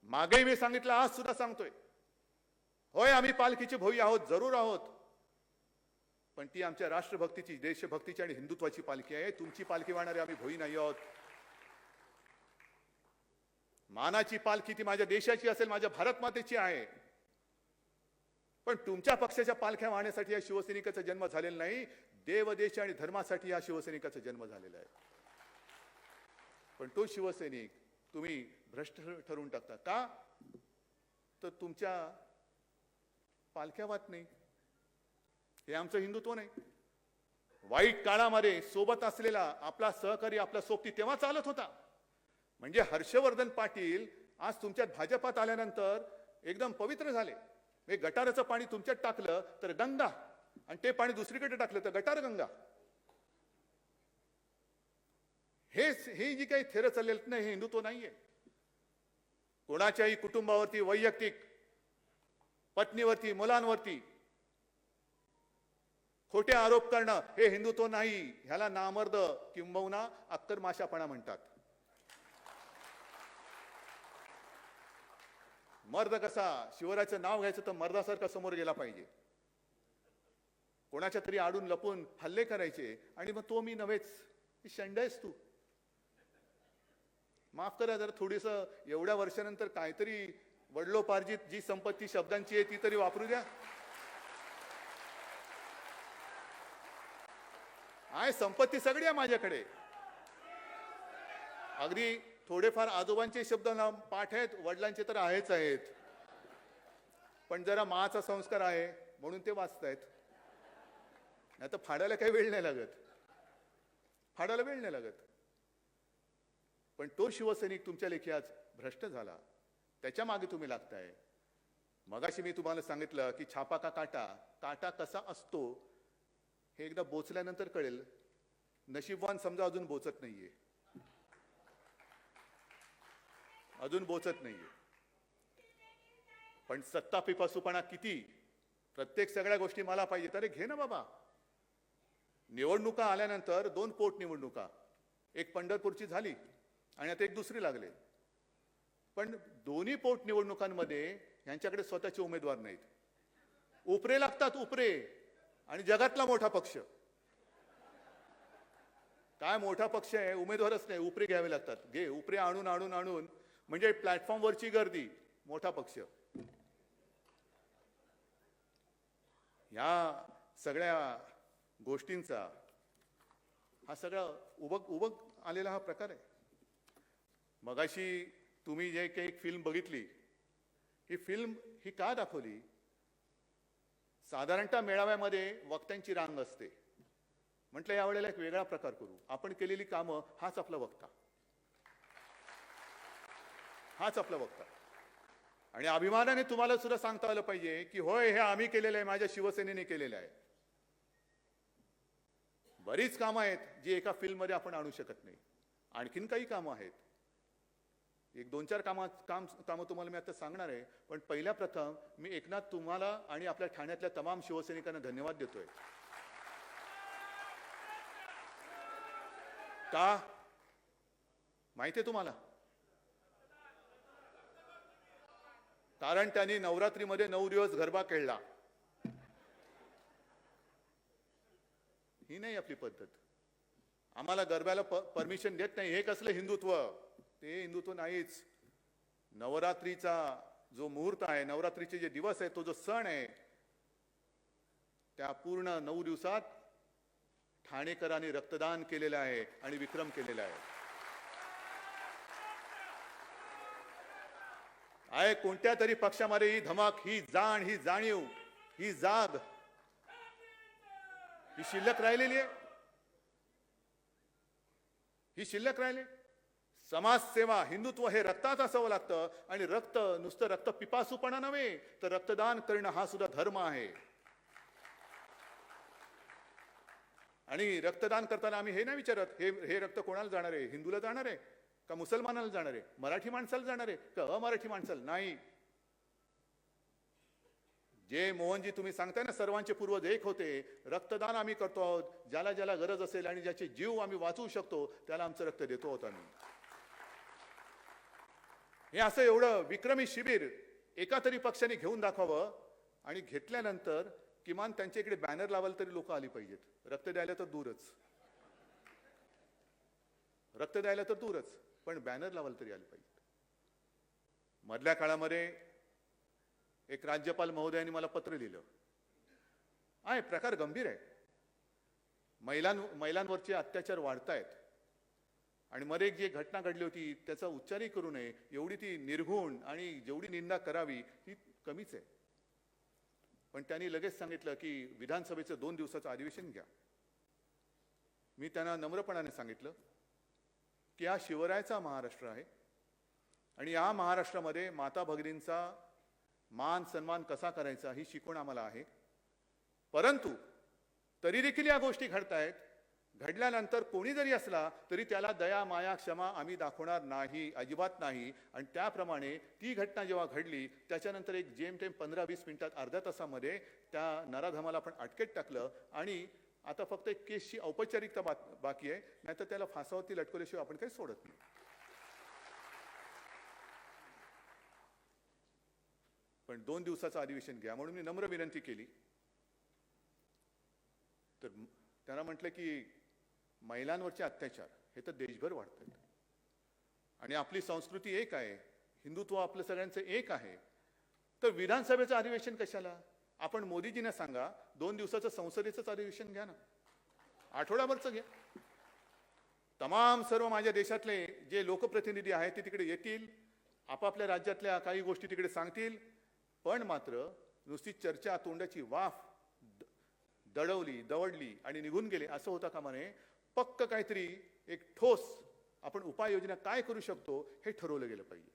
मागेही मी सांगितलं, आज सुद्धा सांगतोय, होय आम्ही पालखीचे भोई आहोत, जरूर आहोत, पण ती आमच्या राष्ट्रभक्तीची, देशभक्तीची आणि हिंदुत्वाची पालखी आहे. तुमची पालखी वाहणारे आम्ही भोई नाही आहोत. मानाची पालखी ती माझ्या देशाची असेल, माझ्या भारत मातेची आहे. पण तुमच्या पक्षाच्या पालख्या वाहण्यासाठी या शिवसैनिकाचा जन्म झालेला नाही. देव, देश आणि धर्मासाठी या शिवसैनिकाचा जन्म झालेला आहे. पण तो शिवसैनिक तुम्ही भ्रष्ट ठरवून टाकता का? तर तुमच्या पालख्या वाहत नाही. हे आमचं हिंदुत्व नाही. वाईट काळामध्ये सोबत असलेला आपला सहकारी, आपला सोबती तेव्हा चालत होता. म्हणजे हर्षवर्धन पाटील आज तुमच्यात भाजपात आल्यानंतर एकदम पवित्र झाले. हे गटाराचं पाणी तुमच्यात टाकलं तर गंगा, आणि ते पाणी दुसरीकडे टाकलं तर गटार गंगा. हे जी काही थेर चाललेत ना, हे हिंदुत्व नाहीये. कोणाच्याही कुटुंबावरती, वैयक्तिक पत्नीवरती, मुलांवरती खोटे आरोप करणं हे हिंदुत्व नाही. ह्याला नामर्द किंबहुना अक्कर माशापणा म्हणतात. मर्द कसा, शिवराचं नाव घ्यायचं तर मर्दासारखा समोर गेला पाहिजे. कोणाच्या तरी आडून लपून हल्ले करायचे आणि मग तो मी नव्हेच, शंड आहेस तू. माफ करा जरा थोडीस एवढ्या वर्षानंतर काहीतरी वडलोपार्जित जी संपत्ती शब्दांची आहे ती तरी वापरू द्या. आहे संपत्ती सगळी आहे माझ्याकडे. अगदी थोडेफार आजोबांचे शब्द ना पाठ आहेत, वडिलांचे तर आहेच आहेत. पण जरा माचा संस्कार आहे म्हणून ते वाचतायत. नाही तर फाडायला काही वेळ नाही लागत, फाडायला वेळ नाही लागत. पण तो शिवसैनिक तुमच्या लेखी आज भ्रष्ट झाला, त्याच्या मागे तुम्ही लागताय. मगाशी मी तुम्हाला सांगितलं की छापा का काटा, काटा कसा असतो हे एकदा बोचल्यानंतर कळेल. नशीबवान समजा अजून बोचत नाहीये, अजून बोचत नाहीये. पण सत्ता पिपासूपणा किती, प्रत्येक सगळ्या गोष्टी मला पाहिजे. अरे घे ना बाबा. निवडणुका आल्यानंतर 2 पोटनिवडणुका, एक पंढरपूरची झाली आणि आता एक दुसरी लागले. पण दोन्ही पोटनिवडणुकांमध्ये यांच्याकडे स्वतःचे उमेदवार नाहीत. उपरे लागतात, उपरे. आणि जगातला मोठा पक्ष काय मोठा पक्ष आहे, उमेदवारच नाही, उपरे घ्यावे लागतात. घे उपरे आणून आणून आणून म्हणजे प्लॅटफॉर्मवरची गर्दी, मोठा पक्ष. या सगळ्या गोष्टींचा हा सगळा उबग आलेला हा प्रकार आहे. मगाशी तुम्ही जे काही एक फिल्म बघितली, ही फिल्म ही का दाखवली? साधारणतः मेळाव्यामध्ये वक्त्यांची रांग असते. म्हटलं यावेळेला एक वेगळा प्रकार करू. आपण केलेली कामं हाच आपला वक्ता, हाच आपला वक्ता. आणि अभिमानाने तुम्हाला सुद्धा सांगता आलं पाहिजे की होय हे आम्ही केलेलं आहे, माझ्या शिवसेनेने केलेलं आहे. बरीच कामं आहेत जी एका फिल्ममध्ये आपण आणू शकत नाही. आणखीन काही कामं आहेत. एक दोन चार कामं तुम्हाला मी आता सांगणार आहे, पण पहिल्या प्रथम मी एकनाथ तुम्हाला आणि आपल्या ठाण्यातल्या तमाम शिवसैनिकांना धन्यवाद देतोय. का माहिती आहे तुम्हाला? कारण त्यांनी नवरात्रीमध्ये 9 दिवस गरबा खेळला. ही नाही आपली पद्धत. आम्हाला गरब्याला परमिशन देत नाही. हे कसलं हिंदुत्व? ते हिंदुत्व नाहीच. नवरात्रीचा जो मुहूर्त आहे, नवरात्रीचे जे दिवस आहे, तो जो सण आहे, त्या पूर्ण 9 दिवसात ठाणेकरांनी रक्तदान केलेलं आहे आणि विक्रम केलेला आहे. कोणत्या तरी पक्षामध्ये ही धमक, ही जाण, ही जाणीव, ही जाग ही शिल्लक राहिलेली आहे. ही शिल्लक राहिली. समाजसेवा, हिंदुत्व हे रक्तात असावं लागतं. आणि रक्त नुसतं रक्त पिपासूपणा नव्हे, तर रक्तदान करणं हा सुद्धा धर्म आहे. आणि रक्तदान करताना आम्ही हे नाही विचारत हे रक्त कोणाला जाणार आहे? हिंदूला जाणार आहे का मुसलमानाला जाणार आहे? मराठी माणसाला जाणार आहे का अमराठी माणसाला? नाही. जे मोहनजी तुम्ही सांगताय ना, सर्वांचे पूर्वज एक होते. रक्तदान आम्ही करतो आहोत. ज्याला ज्याला गरज असेल आणि ज्याचे जीव आम्ही वाचवू शकतो त्याला आमचं रक्त देतो आहोत आम्ही. हे असं एवढं विक्रमी शिबिर एका तरी पक्षाने घेऊन दाखवावं. आणि घेतल्यानंतर किमान त्यांच्या इकडे बॅनर लावायला तरी लोक आली पाहिजेत. रक्त द्यायला तर दूरच, रक्त द्यायला तर दूरच, पण बॅनर लावायला तरी आली पाहिजे. मधल्या काळामध्ये एक राज्यपाल महोदयांनी मला पत्र लिहिलं आहे. प्रकार गंभीर आहे. महिलांवरचे अत्याचार वाढतायत. आणि मध्ये एक जी घटना घडली होती त्याचा उच्चारही करू नये एवढी ती निर्घुण आणि जेवढी निंदा करावी ती कमीच आहे. पण त्यांनी लगेच सांगितलं की विधानसभेचं 2 दिवसाचं अधिवेशन घ्या. मी त्यांना नम्रपणाने सांगितलं की हा शिवरायाचा महाराष्ट्र आहे आणि या महाराष्ट्रामध्ये माता भगिनींचा मान सन्मान कसा करायचा ही शिकवण आम्हाला आहे. परंतु तरी देखील या गोष्टी घडतायत. घडल्यानंतर कोणी जरी असला तरी त्याला दया माया क्षमा आम्ही दाखवणार नाही, अजिबात नाही. आणि त्याप्रमाणे ती घटना जेव्हा घडली त्याच्यानंतर एक जेमतेम 15-20 मिनिटात, अर्ध्या तासामध्ये त्या नराधमाला आपण अटकेत टाकलं. आणि आता फक्त एक केसची औपचारिकता बाकी आहे, नाहीतर त्याला फासावरती लटकवल्याशिवाय आपण काही सोडत नाही. पण 2 दिवसाचं अधिवेशन घ्या म्हणून मी नम्र विनंती केली. तर त्यांना म्हटलं की महिलांवरचे अत्याचार हे तर देशभर वाढत आहेत आणि आपली संस्कृती एक आहे, हिंदुत्व आपलं सगळ्यांचं एक आहे. तर विधानसभेचं अधिवेशन कशाला? आपण मोदीजींना सांगा 2 दिवसाचं संसदेचं अधिवेशन घ्या ना, आठवड्याभरचं घ्या. तमाम सर्व माझ्या देशातले जे लोकप्रतिनिधी आहेत ते तिकडे येतील, आपापल्या राज्यातल्या काही गोष्टी तिकडे सांगतील. पण मात्र नुसती चर्चा, तोंडाची वाफ दवडली आणि निघून गेले असं होता कामा नये. पक्क काहीतरी एक ठोस आपण उपाययोजना काय करू शकतो हे ठरवलं गेलं पाहिजे.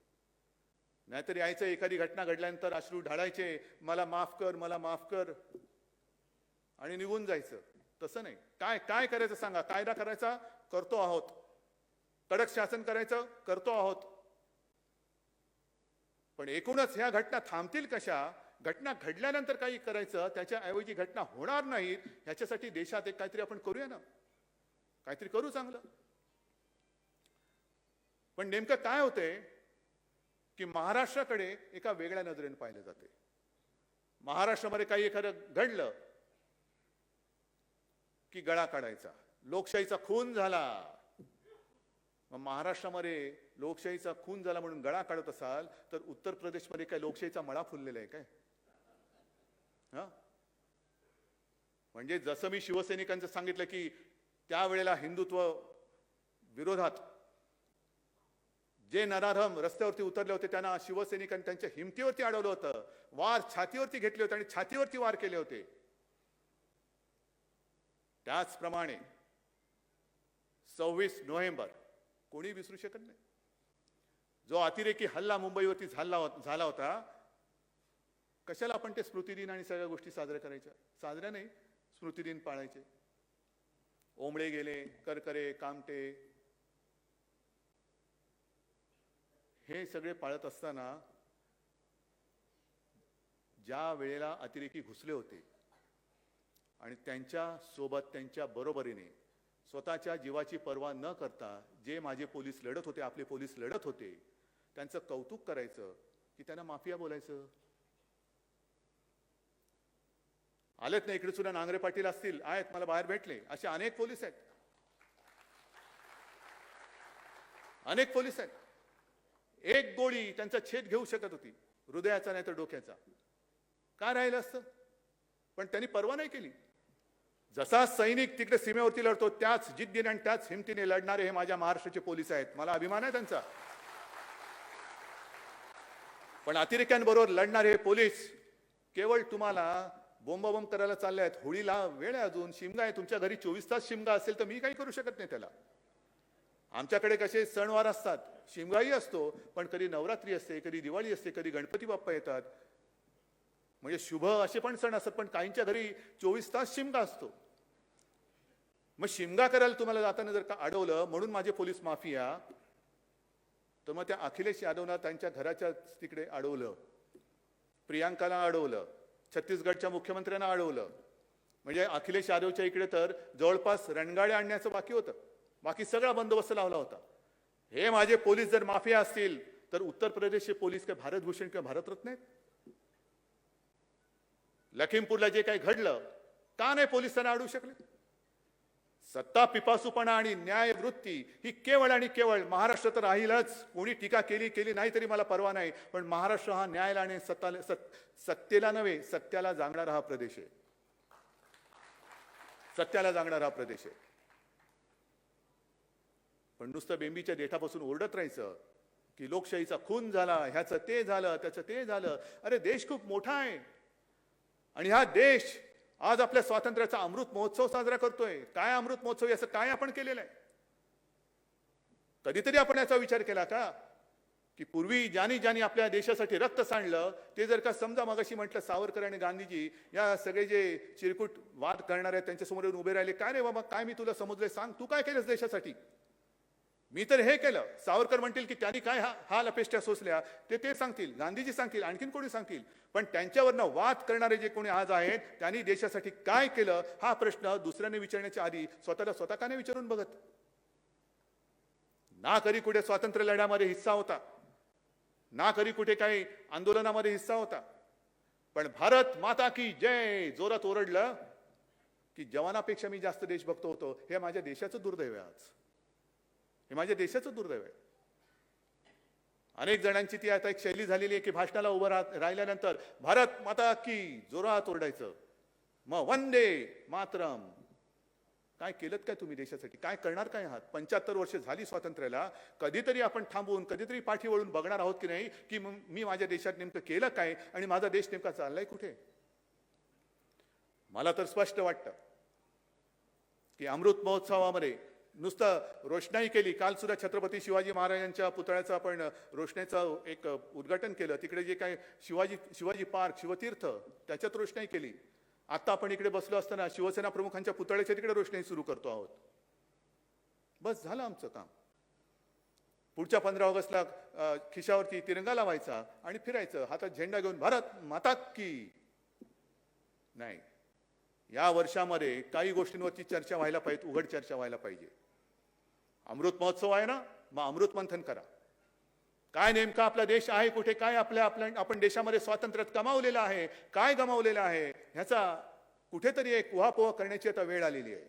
नाहीतर यायचं एखादी घटना घडल्यानंतर अश्रू ढाळायचे, मला माफ कर, मला माफ कर, आणि निघून जायचं. तसं नाही. काय करायचं सांगा. कायदा करायचा करतो आहोत, कडक शासन करायचं करतो आहोत. पण एकूणच ह्या घटना थांबतील कशा? घटना घडल्यानंतर काही करायचं, त्याच्याऐवजी घटना होणार नाहीत ह्याच्यासाठी देशात एक काहीतरी आपण करूया ना, काहीतरी करू चांगलं. पण नेमकं काय होतंय की महाराष्ट्राकडे एका वेगळ्या नजरेने पाहिलं जाते. महाराष्ट्रामध्ये काही एखादं घडलं की गळा काढायचा, लोकशाहीचा खून झाला. मग महाराष्ट्रामध्ये लोकशाहीचा खून झाला म्हणून गळा काढत असाल तर उत्तर प्रदेशमध्ये काय लोकशाहीचा मळा फुललेला आहे काय? म्हणजे जसं मी शिवसैनिकांचं सांगितलं की त्यावेळेला हिंदुत्व विरोधात जे नराधम रस्त्यावरती उतरले होते त्यांना शिवसैनिकांनी त्यांच्या हिमतीवरती अडवलं होतं, वार छातीवरती घेतले होते आणि छातीवरती वार केले होते. त्याचप्रमाणे 26 नोव्हेंबर कोणी विसरू शकत नाही. जो अतिरेकी हल्ला मुंबईवरती झाला होता, कशाला आपण ते स्मृतिदिन आणि सगळ्या गोष्टी साजऱ्या करायच्या? साजऱ्या नाही, स्मृतिदिन पाळायचे. ओंबळे गेले, करकरे, कामटे, हे सगळे पाळत असताना ज्या वेळेला अतिरेकी घुसले होते आणि त्यांच्या सोबत त्यांच्या बरोबरीने स्वतःच्या जीवाची पर्वा न करता जे माझे पोलीस लढत होते, आपले पोलीस लढत होते, त्यांचं कौतुक करायचं की त्यांना माफिया बोलायचं. आलेत ना इकडे सुद्धा नांगरे पाटील असतील, आहेत, मला बाहेर भेटले, असे अनेक पोलीस आहेत, अनेक पोलीस आहेत. एक गोळी त्यांचा छेद घेऊ शकत होती, हृदयाचा नाही तर डोक्याचा. का राहिलं असतं? पण त्यांनी पर्वा नाही केली. जसा सैनिक तिकडे सीमेवरती लढतो त्याच जिद्दीने आणि त्याच हिमतीने लढणारे हे माझ्या महाराष्ट्राचे पोलीस आहेत. मला अभिमान आहे त्यांचा. पण अतिरेक्यांबरोबर लढणारे हे पोलीस केवळ तुम्हाला बोंबाबोंब करायला चालले आहेत. होळीला वेळ आहे, अजून शिमगा आहे, तुमच्या घरी 24 तास शिमगा असेल तर मी काही करू शकत नाही त्याला. आमच्याकडे कसे सणवार असतात, शिमगाही असतो, पण कधी नवरात्री असते, कधी दिवाळी असते, कधी गणपती बाप्पा येतात, म्हणजे शुभ असे पण सण असतात. पण काहींच्या घरी 24 तास शिमगा असतो. मग शिमगा करायला तुम्हाला जाताना जर का अडवलं म्हणून माझे पोलीस माफिया, तर मग त्या अखिलेश यादवना त्यांच्या घराच्या तिकडे अडवलं, प्रियांकाला अडवलं, छत्तीसगडच्या मुख्यमंत्र्यांना अडवलं. म्हणजे अखिलेश यादवच्या इकडे तर जवळपास रणगाड्या आणण्याचं बाकी होतं, बाकी सगळा बंदोबस्त लावला होता. हे माझे पोलीस जर माफिया असतील तर उत्तर प्रदेशचे पोलीस काय भारतभूषण किंवा भारतरत्न आहेत? लखीमपूरला जे काही घडलं, का नाही पोलीस त्यांना अडवू शकले? सत्ता पिपासूपणा आणि न्यायवृत्ती ही केवळ आणि केवळ महाराष्ट्र तर राहीलच. कोणी टीका केली नाही तरी मला परवा नाही, पण महाराष्ट्र हा न्यायाला आणि सत्तेला नव्हे, सत्याला जागणारा हा प्रदेश आहे. सत्याला जागणारा हा प्रदेश आहे. पण नुसतं बेंबीच्या देठापासून ओरडत राहायचं की लोकशाहीचा खून झाला, ह्याचं ते झालं, त्याचं ते झालं. अरे देश खूप मोठा आहे आणि हा देश आज आपल्या स्वातंत्र्याचा अमृत महोत्सव साजरा करतोय. काय अमृत महोत्सव, याचं काय आपण केलेलं आहे? कधीतरी आपण याचा विचार केला का की पूर्वी ज्यांनी आपल्या देशासाठी रक्त सांडलं ते जर का समजा मगाशी म्हटलं सावरकर आणि गांधीजी या सगळे जे चिरकुट वाद करणार आहेत त्यांच्यासमोर येऊन उभे राहिले, काय रे बाबा, काय मी तुला समजलंय, सांग तू काय केलंस देशासाठी? मी तर हे केलं. सावरकर म्हणतील की त्यांनी काय हाल अपेष्टा सोसल्या ते सांगतील, गांधीजी सांगतील, आणखीन कोणी सांगतील. पण त्यांच्यावरनं वाद करणारे जे कोणी आज आहेत त्यांनी देशासाठी काय केलं हा प्रश्न दुसऱ्याने विचारण्याच्या आधी स्वतः का नाही विचारून बघत? ना कधी कुठे स्वातंत्र्य लढ्यामध्ये हिस्सा होता, ना कधी कुठे काही आंदोलनामध्ये हिस्सा होता, पण भारत माता की जय जोरात ओरडलं की जवानापेक्षा मी जास्त देशभक्त होतो. हे माझ्या देशाचं दुर्दैव आहे. आज हे माझ्या देशाचं दुर्दैव आहे. अनेक जणांची ती आता एक शैली झालेली आहे की भाषणाला उभं राहिल्यानंतर भारत माता की जोरात ओरडायचं, मग वंदे मातरम. काय केलं काय तुम्ही देशासाठी? काय करणार काय आहात? 75 वर्ष झाली स्वातंत्र्याला. कधीतरी आपण थांबून कधीतरी पाठी वळून बघणार आहोत की नाही की मी माझ्या देशात नेमकं केलं काय आणि माझा देश नेमका चाललाय कुठे? मला तर स्पष्ट वाटतं की अमृत महोत्सवामध्ये नुसतं रोषणाई केली. काल सुद्धा छत्रपती शिवाजी महाराजांच्या पुतळ्याचं आपण रोषणाईचं एक उद्घाटन केलं. तिकडे जे काही शिवाजी पार्क, शिवतीर्थ, त्याच्यात रोषणाई केली. आता आपण इकडे बसलो असताना शिवसेना प्रमुखांच्या पुतळ्याच्या तिकडे रोषणाई सुरू करतो आहोत. बस झालं आमचं काम. पुढच्या 15 ऑगस्टला खिशावरती तिरंगा लावायचा आणि फिरायचं हातात झेंडा घेऊन, भारत माता की. नाही, या वर्षामध्ये काही गोष्टींवरची चर्चा व्हायला पाहिजे, उघड चर्चा व्हायला पाहिजे. अमृत महोत्सव आहे ना, मग अमृत मंथन करा. काय नेमका आपला देश आहे कुठे, काय आपण देशामध्ये स्वातंत्र्यात कमावलेलं आहे, काय गमावलेलं आहे, ह्याचा कुठेतरी एक उहापोह करण्याची आता वेळ आलेली आहे.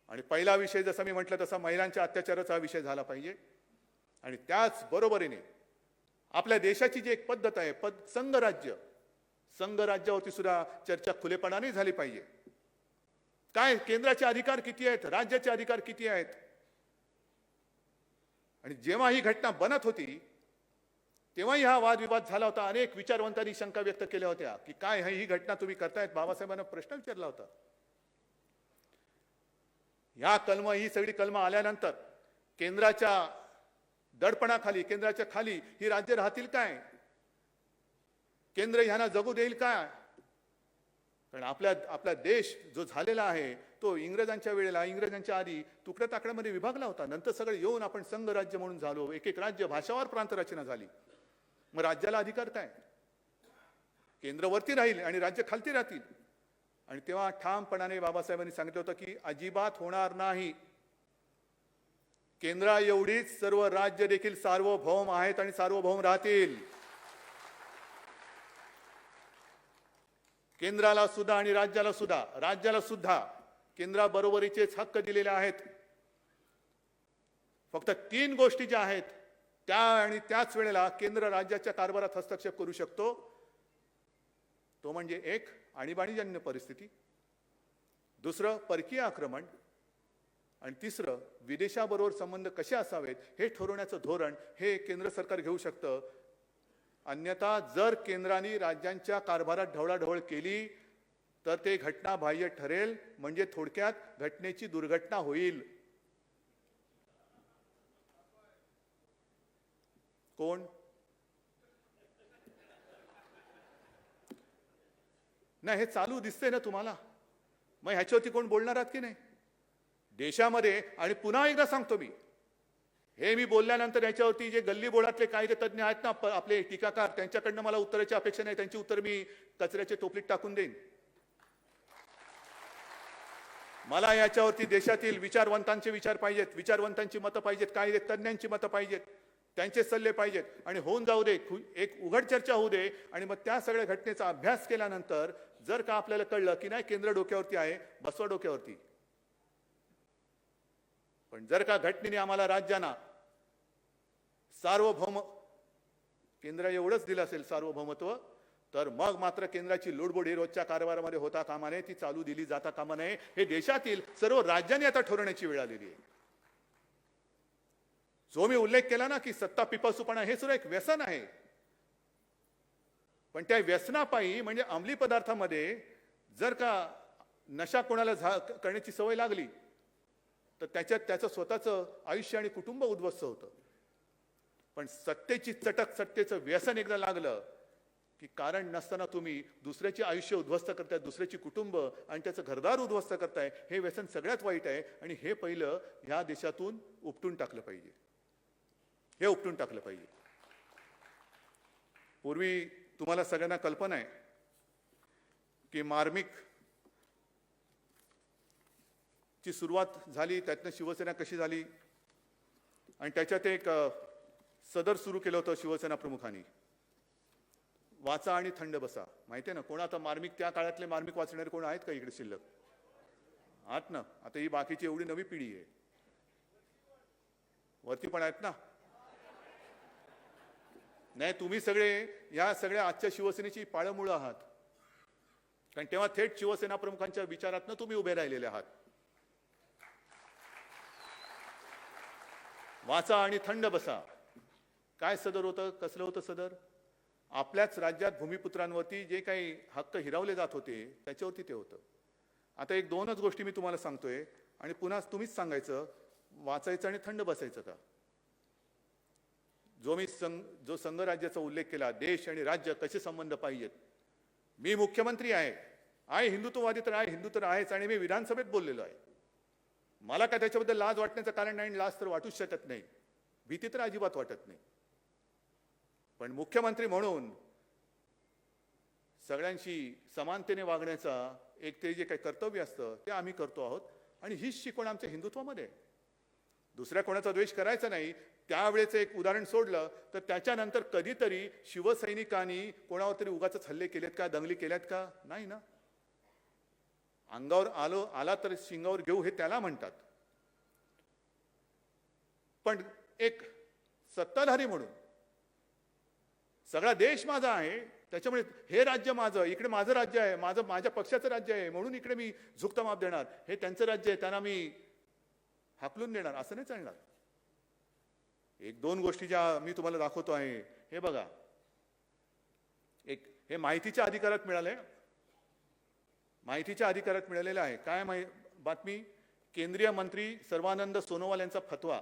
आणि पहिला विषय जसा मी म्हटलं तसा महिलांच्या अत्याचाराचा विषय झाला पाहिजे. आणि त्याच बरोबरीने आपल्या देशाची जी एक पद्धत आहे, संघराज्यावरती सुद्धा चर्चा खुलेपणाने झाली पाहिजे. काय केंद्राचे अधिकार किती आहेत, राज्याचे अधिकार किती आहेत. आणि जेव्हा ही घटना बनत होती तेव्हाही हा वादविवाद झाला होता. अनेक विचारवंतांनी शंका व्यक्त केल्या होत्या की काय ही घटना तुम्ही करतायत. बाबासाहेबांना प्रश्न विचारला होता. ही सगळी कलमं आल्यानंतर केंद्राच्या दडपणाखाली, केंद्राच्या खाली ही राज्य राहतील काय? केंद्र ह्यांना जगू देईल काय? कारण आपला देश जो झालेला आहे तो इंग्रजांच्या वेळेला, इंग्रजांच्या आधी तुकड्या ताकड्यामध्ये विभागला होता. नंतर सगळे येऊन आपण संघ राज्य म्हणून झालो. एक एक राज्य, भाषावार प्रांत रचना झाली. मग राज्याला अधिकार काय? केंद्र वरती राहील आणि राज्य खालती राहतील. आणि तेव्हा ठामपणाने बाबासाहेबांनी सांगितलं होतं की अजिबात होणार नाही. केंद्रा एवढीच सर्व राज्य देखील सार्वभौम आहेत आणि सार्वभौम राहतील. केंद्राला सुद्धा आणि राज्याला सुद्धा केंद्राबरोबरीचेच हक्क दिलेले आहेत. फक्त 3 गोष्टी ज्या आहेत त्या आणि त्याच वेळेला केंद्र राज्याच्या कारभारात हस्तक्षेप करू शकतो. तो म्हणजे एक, आणीबाणीजन्य परिस्थिती, दुसरं परकीय आक्रमण, आणि तिसरं विदेशाबरोबर संबंध कसे असावेत हे ठरवण्याचं धोरण हे केंद्र सरकार घेऊ शकतं. अन्यथा जर केंद्राने राज्यांच्या कारभारात ढवळाढवळ केली तर ते घटनाबाह्य ठरेल. म्हणजे थोडक्यात घटनेची दुर्घटना होईल. कोण? नाही, हे चालू दिसते ना तुम्हाला. मग ह्याच्यावरती कोण बोलणार आहात की नाही देशामध्ये? आणि पुन्हा एकदा सांगतो मी, हे मी बोलल्यानंतर याच्यावरती जे गल्ली बोळातले कायदे तज्ञ आहेत ना आपले टीकाकार, त्यांच्याकडनं मला उत्तराची अपेक्षा नाही. त्यांची उत्तर मी कचऱ्याच्या टोपलीत टाकून देईन. मला याच्यावरती देशातील विचारवंतांचे विचार पाहिजेत, विचारवंतांची मतं पाहिजेत, कायदे तज्ञांची मतं पाहिजेत, त्यांचे सल्ले पाहिजेत. आणि होऊन जाऊ दे, एक उघड चर्चा होऊ दे. आणि मग त्या सगळ्या घटनेचा अभ्यास केल्यानंतर जर का आपल्याला कळलं की नाही केंद्र डोक्यावरती आहे, बसवा डोक्यावरती. पण जर का घटनेने आम्हाला राज्यांना सार्वभौम, केंद्र एवढंच दिलं असेल सार्वभौमत्व, तर मग मात्र केंद्राची लुडबुड ही रोजच्या कारभारामध्ये होता कामा नये, ती चालू दिली जाता कामा नये. हे देशातील सर्व राज्यांनी आता ठरवण्याची वेळ आलेली आहे. जो मी उल्लेख केला ना की सत्ता पिपासूपणा, हे सुद्धा एक व्यसन आहे. पण त्या व्यसनापायी म्हणजे अंमली पदार्थामध्ये जर का नशा कोणाला करण्याची सवय लागली तर त्याच्यात त्याचं स्वतःचं आयुष्य आणि कुटुंब उद्ध्वस्त होतं. पण सत्तेची चटक, सत्तेचं व्यसन एकदा लागलं की कारण नसताना तुम्ही दुसऱ्याचे आयुष्य उद्ध्वस्त करताय, दुसऱ्याची कुटुंब आणि त्याचं घरदार उद्ध्वस्त करताय. हे व्यसन सगळ्यात वाईट आहे आणि हे पहिलं ह्या देशातून उपटून टाकलं पाहिजे. हे उपटून टाकलं पाहिजे. पूर्वी तुम्हाला सगळ्यांना कल्पना आहे की मार्मिक ची सुरुवात झाली, त्यातनं शिवसेना कशी झाली आणि त्याच्यात एक सदर सुरू केलं होतं शिवसेना प्रमुखांनी, वाचा आणि थंड बसा. माहिती आहे ना कोण? आता मार्मिक, त्या काळातले मार्मिक वाचणारे कोण आहेत का इकडे शिल्लक? आहात ना? आता ही बाकीची एवढी नवी पिढी आहे, वरती पण आहेत ना? नाही, तुम्ही सगळे या सगळ्या आजच्या शिवसेनेची पाळमुळं आहात. कारण तेव्हा थेट शिवसेना प्रमुखांच्या विचारातनं तुम्ही उभे राहिलेले आहात. वाचा आणि थंड बसा. काय सदर होतं? कसलं होतं सदर? आपल्याच राज्यात भूमिपुत्रांवरती जे काही हक्क हिरावले जात होते त्याच्यावरती ते होतं. आता एक 2च गोष्टी मी तुम्हाला सांगतोय आणि पुन्हा तुम्हीच सांगायचं, वाचायचं आणि थंड बसायचं का? जो संघ राज्याचा उल्लेख केला, देश आणि राज्य कसे संबंध पाहिजेत. मी मुख्यमंत्री आहे, हिंदुत्ववादी तर आहे, हिंदू तर आहेच, आणि मी विधानसभेत बोललेलो आहे. मला काय त्याच्याबद्दल लाज वाटण्याचं कारण नाही, लाज तर वाटूच शकत नाही, भीती तर अजिबात वाटत नाही. पण मुख्यमंत्री म्हणून सगळ्यांशी समानतेने वागण्याचा एक ते जे काही कर्तव्य असतं ते आम्ही करतो आहोत. आणि हीच शिकवण आमच्या हिंदुत्वामध्ये. दुसऱ्या कोणाचा द्वेष करायचा नाही. त्यावेळेचं एक उदाहरण सोडलं तर त्याच्यानंतर कधीतरी शिवसैनिकांनी कोणावर तरी उगाच हल्ले केलेत का, दंगली केल्यात का? नाही ना. अंगावर आला तर शिंगावर घेऊ, हे त्याला म्हणतात. पण एक सत्ताधारी म्हणून सगळा देश माझा आहे, त्याच्यामुळे हे राज्य माझं, इकडे माझं राज्य आहे, माझ्या पक्षाचं राज्य आहे म्हणून इकडे मी झुकता माप देणार, हे त्यांचं राज्य आहे त्यांना मी हाकलून देणार, असं नाही चालणार. 1-2 गोष्टी ज्या मी तुम्हाला दाखवतो आहे, हे बघा. हे माहितीच्या अधिकारात मिळाले, माहितीच्या अधिकारात मिळालेलं आहे. काय बातमी? केंद्रीय मंत्री सर्वानंद सोनोवाल यांचा फतवा,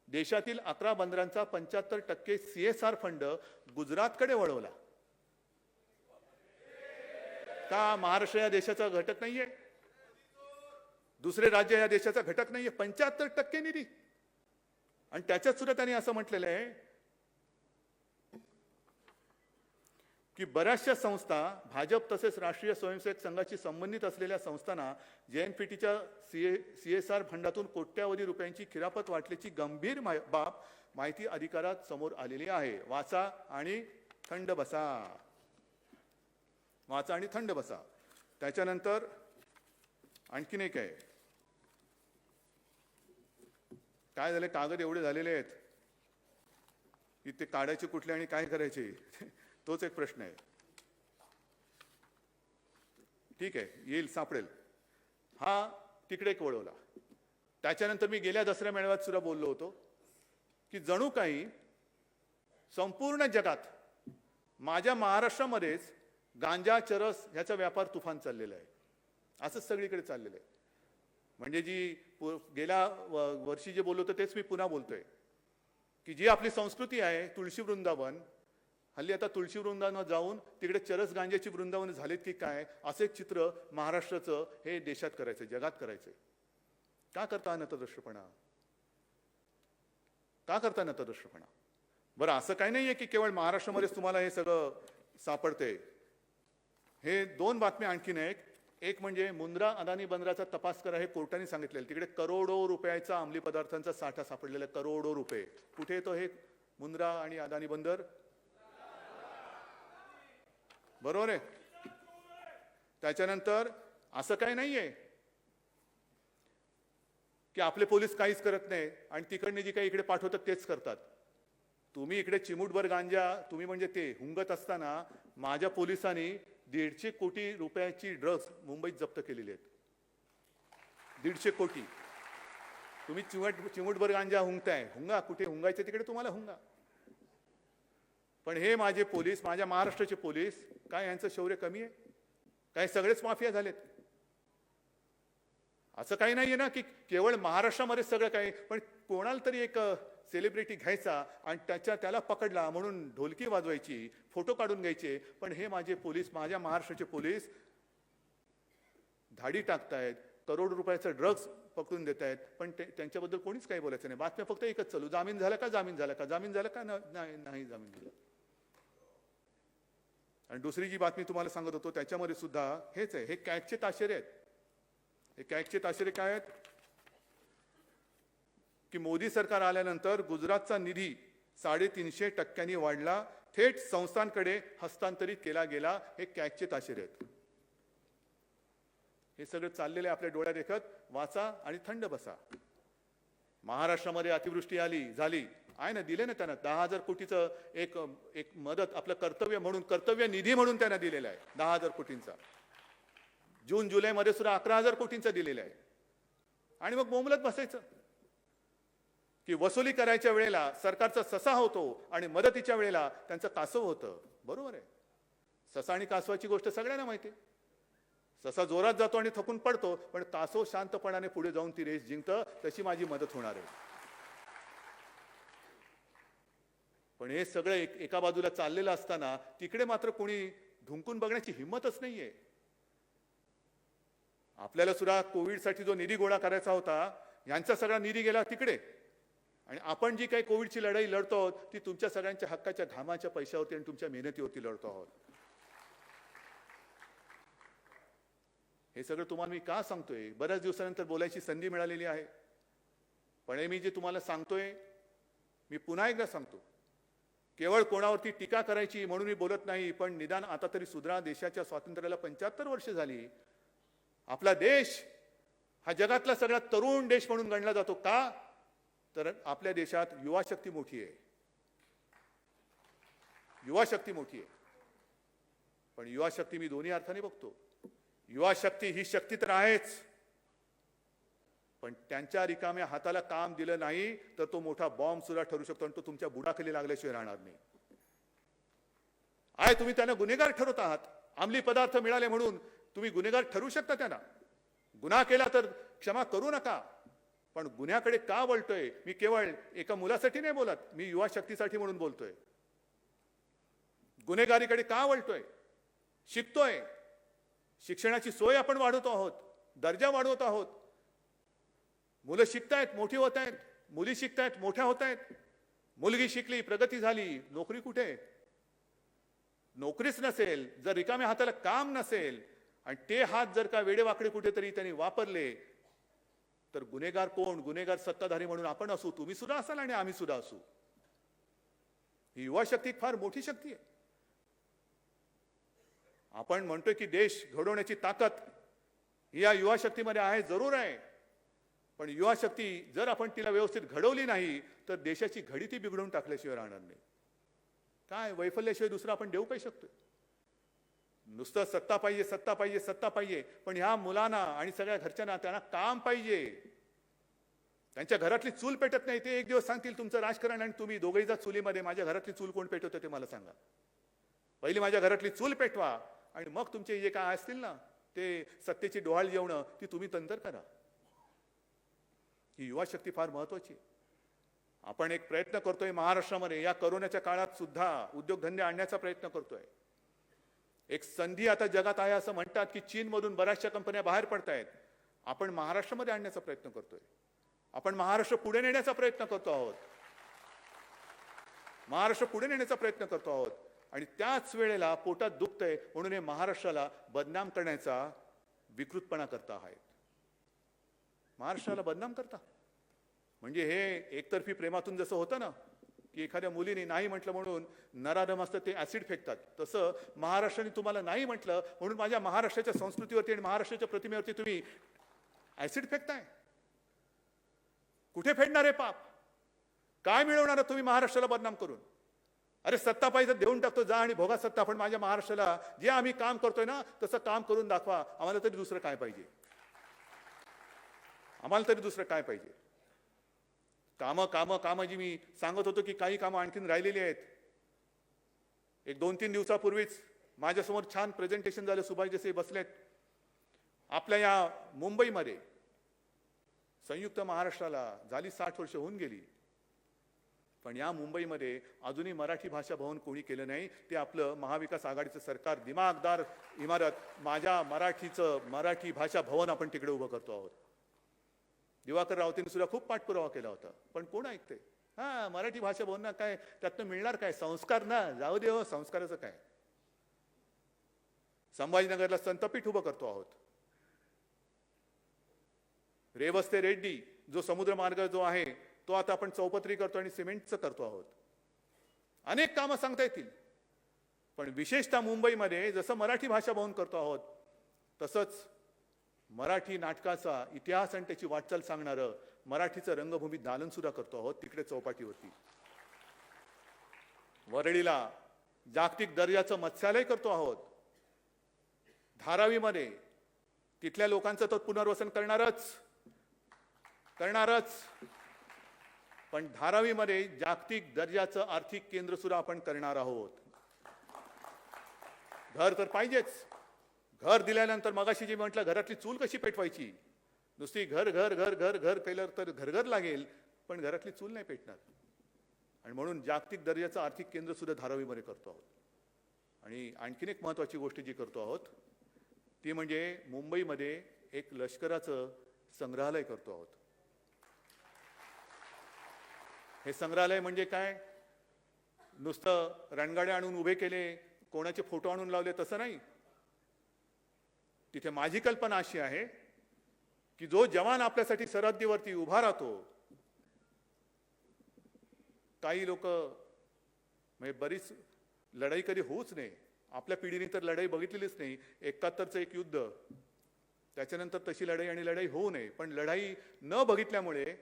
देशातील 11 बंदरांचा 75% CSR फंड गुजरातकडे वळवला. का महाराष्ट्र या देशाचा घटक नाहीये? दुसरे राज्य या देशाचा घटक नाहीये? 75% निधी. आणि त्याच्यात सुद्धा त्यांनी असं म्हटलेलं आहे की बऱ्याचशा संस्था, भाजप तसेच राष्ट्रीय स्वयंसेवक संघाशी संबंधित असलेल्या संस्थांना JNPTच्या CSR फंडातून कोट्यावधी रुपयांची खिरापत वाटल्याची गंभीर बाब माहिती अधिकारात समोर आलेली आहे. वाचा आणि थंड बसा. वाचा आणि थंड बसा. त्याच्यानंतर आणखीन एक आहे. काय झाले, कागद एवढे झालेले आहेत की ते काढायचे कुठले आणि काय करायचे तोच एक प्रश्न आहे. ठीक आहे, येईल, सापडेल. हा तिकडे एक वळवला. त्याच्यानंतर मी गेल्या दसऱ्या मेळाव्यात सुद्धा बोललो होतो की जणू काही संपूर्ण जगात माझ्या महाराष्ट्रामध्येच गांजा, चरस ह्याचा व्यापार तुफान चाललेला आहे. असंच सगळीकडे चाललेलं आहे. म्हणजे जी गेल्या वर्षी जे बोललो होतो तेच मी पुन्हा बोलतोय की जी आपली संस्कृती आहे, तुळशी वृंदावन, हल्ली आता तुळशी वृंदावनात जाऊन तिकडे चरस गांजाची वृंदावन झालेत की काय, असं एक चित्र महाराष्ट्राचं हे देशात करायचं, जगात करायचंय. का करता नतदृष्टपणा? का करता नतदृष्टपणा? बरं, असं काही नाहीये की केवळ महाराष्ट्रामध्येच तुम्हाला हे सगळं सापडते. हे दोन बातम्या आणखीन एक म्हणजे मुंद्रा अदानी बंदराचा तपास करा, हे कोर्टाने सांगितलेलं. तिकडे करोडो रुपयाचा अंमली पदार्थांचा साठा सापडलेला, करोडो रुपये. कुठे येतो हे मुंद्रा आणि अदानी बंदर? बरोबर आहे. त्याच्यानंतर असं काही नाहीये की आपले पोलीस काहीच करत नाही आणि तिकडने जी काही इकडे पाठवतात तेच करतात. तुम्ही इकडे चिमूटभर गांजा, तुम्ही म्हणजे ते हुंगत असताना माझ्या पोलिसांनी 150 कोटी रुपयाची ड्रग्ज मुंबईत जप्त केलेली आहेत. 150 कोटी. तुम्ही चिमूटभर गांजा हुंगताय, हुंगा. कुठे हुंगायचे तिकडे तुम्हाला हुंगा. पण हे माझे पोलीस, माझ्या महाराष्ट्राचे पोलीस, काय यांचं शौर्य कमी आहे? काय सगळेच माफिया झालेत? असं काही नाहीये ना की केवळ महाराष्ट्रामध्ये सगळं काही. पण कोणाला तरी एक सेलिब्रिटी घ्यायचा आणि त्याला पकडला म्हणून ढोलकी वाजवायची, फोटो काढून घ्यायचे. पण हे माझे पोलीस, माझ्या महाराष्ट्राचे पोलीस धाडी टाकतायत, करोड रुपयाचं ड्रग्ज पकडून देत आहेत. पण त्यांच्याबद्दल कोणीच काही बोलायचं नाही. बातम्या फक्त एकच चालू, जामीन झाला का, जामीन झाला का, जामीन झाला का, नाही जामीन झाला. आणि दुसरी जी बातमी तुम्हाला सांगत होतो त्याच्यामध्ये सुद्धा हेच आहे. हे कॅगचे ताशेरे आहेत. हे कॅगचे ताशेरे काय आहेत की मोदी सरकार आल्यानंतर गुजरातचा निधी 350% वाढला, थेट संस्थांकडे हस्तांतरित केला गेला. हे कॅगचे ताशेरे आहेत. हे सगळं चाललेलं आहे आपल्या डोळ्यात देखत. वाचा आणि थंड बसा. महाराष्ट्रामध्ये अतिवृष्टी झाली आहे ना, दिले ना त्यांना 10,000 कोटीचं एक मदत, आपलं कर्तव्य म्हणून, कर्तव्य निधी म्हणून त्यांना दिलेला आहे 10,000 कोटींचा. जून जुलैमध्ये सुद्धा 11,000 कोटींचा दिलेला आहे. आणि मग बोंबलत बसायचं की वसुली करायच्या वेळेला सरकारचा ससा होतो आणि मदतीच्या वेळेला त्यांचं कासव होतं. बरोबर आहे. ससा आणि कासवाची गोष्ट सगळ्यांना माहिती आहे. ससा जोरात जातो आणि थकून पडतो, पण कासव शांतपणाने पुढे जाऊन ती रेस जिंकतं. तशी माझी मदत होणार आहे. पण हे सगळं एका बाजूला चाललेलं असताना तिकडे मात्र कोणी धुंकून बघण्याची हिंमतच नाहीये. आपल्याला सुद्धा कोविडसाठी जो निधी गोळा करायचा होता, यांचा सगळा निधी गेला तिकडे. आणि आपण जी काही कोविडची लढाई लढतो आहोत ती तुमच्या सगळ्यांच्या हक्काच्या घामाच्या पैशावरती आणि तुमच्या मेहनतीवरती लढतो आहोत. हे सगळं तुम्हाला मी का सांगतोय? बऱ्याच दिवसानंतर बोलायची संधी मिळालेली आहे. पण हे मी जे तुम्हाला सांगतोय, मी पुन्हा एकदा सांगतो, केवळ कोणावरती टीका करायची म्हणून मी बोलत नाही. पण निदान आता तरी सुधरा. देशाच्या स्वातंत्र्याला 75 वर्ष झाली. आपला देश हा जगातला सगळ्यात तरुण देश म्हणून गणला जातो. का? तर आपल्या देशात युवा शक्ती मोठी आहे. युवा शक्ती मोठी आहे. पण युवा शक्ती मी दोन्ही अर्थाने बघतो. युवा शक्ती ही शक्ती तर आहेच, पण त्यांच्या रिकाम्या हाताला काम दिलं नाही तर तो मोठा बॉम्ब सुद्धा ठरू शकतो आणि तो तुमच्या बुडाखाली लागल्याशिवाय राहणार नाही. तुम्ही त्यांना गुन्हेगार ठरवत आहात. अंमली पदार्थ मिळाले म्हणून तुम्ही गुन्हेगार ठरू शकता त्यांना. गुन्हा केला तर क्षमा करू नका. पण गुन्ह्याकडे का वळतोय? मी केवळ एका मुलासाठी नाही बोलत, मी युवा शक्तीसाठी म्हणून बोलतोय. गुन्हेगारीकडे का वळतोय? शिकतोय. शिक्षणाची सोय आपण वाढवतो आहोत, दर्जा वाढवत आहोत. मुलं शिकतायत, मोठी होत आहेत, मुली शिकतायत, मोठ्या होत आहेत. मुलगी शिकली, प्रगती झाली, नोकरी कुठे? नोकरीच नसेल, जर रिकाम्या हाताला काम नसेल आणि ते हात जर का वेडेवाकडे कुठेतरी त्यांनी वापरले तर गुन्हेगार कोण? गुन्हेगार सत्ताधारी म्हणून आपण असू, तुम्ही सुद्धा असाल आणि आम्ही सुद्धा असू. ही युवा शक्ती फार मोठी शक्ती आहे. आपण म्हणतोय की देश घडवण्याची ताकद ही या युवा शक्तीमध्ये आहे, जरूर आहे. पण युवा शक्ती जर आपण तिला व्यवस्थित घडवली नाही तर देशाची घडी ती बिघडवून टाकल्याशिवाय राहणार नाही. काय वैफल्याशिवाय दुसरं आपण देऊ काय शकतो? नुसतं सत्ता पाहिजे, सत्ता पाहिजे, सत्ता पाहिजे, पण ह्या मुलांना आणि सगळ्या घरच्यांना त्यांना काम पाहिजे. त्यांच्या घरातली चूल पेटत नाही, ते एक दिवस सांगतील तुमचं राजकारण आणि तुम्ही दोघेही जा चुलीमध्ये. माझ्या घरातली चूल कोण पेटवतं ते मला सांगा. पहिली माझ्या घरातली चूल पेटवा आणि मग तुमचे जे काय असतील ना ते सत्तेची डोहाळ जेवणं ती तुम्ही नंतर करा. ही युवा शक्ती फार महत्वाची आहे. आपण एक प्रयत्न करतोय महाराष्ट्रामध्ये या कोरोनाच्या काळात सुद्धा उद्योगधंदे आणण्याचा प्रयत्न करतोय. एक संधी आता जगात आहे असं म्हणतात की चीनमधून बऱ्याचशा कंपन्या बाहेर पडतायत. आपण महाराष्ट्रामध्ये आणण्याचा प्रयत्न करतोय. आपण महाराष्ट्र पुढे नेण्याचा प्रयत्न करतो आहोत. महाराष्ट्र पुढे नेण्याचा प्रयत्न करतो आहोत आणि त्याच वेळेला पोटात दुखतंय म्हणून हे महाराष्ट्राला बदनाम करण्याचा विकृतपणा करता आहेत. महाराष्ट्राला बदनाम करता म्हणजे हे एकतर्फी प्रेमातून जसं होतं ना की एखाद्या मुलीने नाही म्हटलं म्हणून नराधम असतं ते ऍसिड फेकतात, तसं महाराष्ट्राने तुम्हाला नाही म्हटलं म्हणून माझ्या महाराष्ट्राच्या संस्कृतीवरती आणि महाराष्ट्राच्या प्रतिमेवरती तुम्ही ऍसिड फेकताय. कुठे फेडणार आहे पाप? काय मिळवणार तुम्ही महाराष्ट्राला बदनाम करून? अरे सत्ता पाहिजे देऊन टाकतो, जा आणि भोगा सत्ता, पण माझ्या महाराष्ट्राला जे आम्ही काम करतोय ना तसं काम करून दाखवा. आम्हाला तरी दुसरं काय पाहिजे? आम्हाला तरी दुसरं काय पाहिजे? कामं कामं कामं जी मी सांगत होतो की काही कामं आणखीन राहिलेली आहेत. एक 2-3 दिवसापूर्वीच माझ्यासमोर छान प्रेझेंटेशन झालं, सुभाष देसाई बसलेत. आपल्या या मुंबईमध्ये संयुक्त महाराष्ट्राला झाली 60 वर्ष होऊन गेली, पण या मुंबईमध्ये अजूनही मराठी भाषा भवन कोणी केलं नाही. ते आपलं महाविकास आघाडीचं सरकार दिमागदार इमारत माझ्या मराठी भाषा भवन आपण तिकडे उभं करतो आहोत. दिवाकर रावतेंनी सुद्धा खूप पाठपुरावा केला होता, पण कोण ऐकते? हा मराठी भाषा भवन ना काय त्यातनं मिळणार काय? संस्कार ना, जाऊ दे हो, संस्काराचं काय? संभाजीनगरला संतपीठ उभं करतो आहोत. रेवस ते रेड्डी जो समुद्र मार्ग जो आहे तो आता आपण चौपदरी करतो आणि सिमेंटचं करतो आहोत. अनेक कामं सांगता येतील, पण विशेषतः मुंबईमध्ये जसं मराठी भाषा भवन करतो आहोत तसंच मराठी नाटकाचा इतिहास आणि त्याची वाटचाल सांगणारं मराठीचं रंगभूमी दालन सुद्धा करतो आहोत तिकडे चौपाटीवरती. वरळीला जागतिक दर्जाचं मत्स्यालय करतो आहोत. धारावीमध्ये तिथल्या लोकांचं तर पुनर्वसन करणारच, पण धारावीमध्ये जागतिक दर्जाचं आर्थिक केंद्र सुद्धा आपण करणार आहोत. घर तर पाहिजेच. घर दिल्यानंतर मगाशी जे म्हटलं घरातली चूल कशी पेटवायची? नुसती घर घर घर घर घर केलं तर घरघर लागेल, पण घरातली चूल नाही पेटणार. आणि म्हणून जागतिक दर्जाचं आर्थिक केंद्र सुद्धा धारावीमध्ये करतो आहोत. आणि आणखीन एक महत्त्वाची गोष्ट जी करतो आहोत ती म्हणजे मुंबईमध्ये एक लष्कराचं संग्रहालय करतो आहोत. हे संग्रहालय म्हणजे काय? नुसतं रणगाड्या आणून उभे केले, कोणाचे फोटो आणून लावले तसं नाही. तिथे माझी कल्पना अशी आहे की जो जवान आपल्यासाठी सरहद्दीवरती उभा राहतो, काही लोक म्हणजे बरीच लढाई कधी होऊच नाही, आपल्या पिढीने तर लढाई बघितलेलीच नाही. 71चं एक युद्ध, त्याच्यानंतर तशी लढाई होऊ नये, पण लढाई न बघितल्यामुळे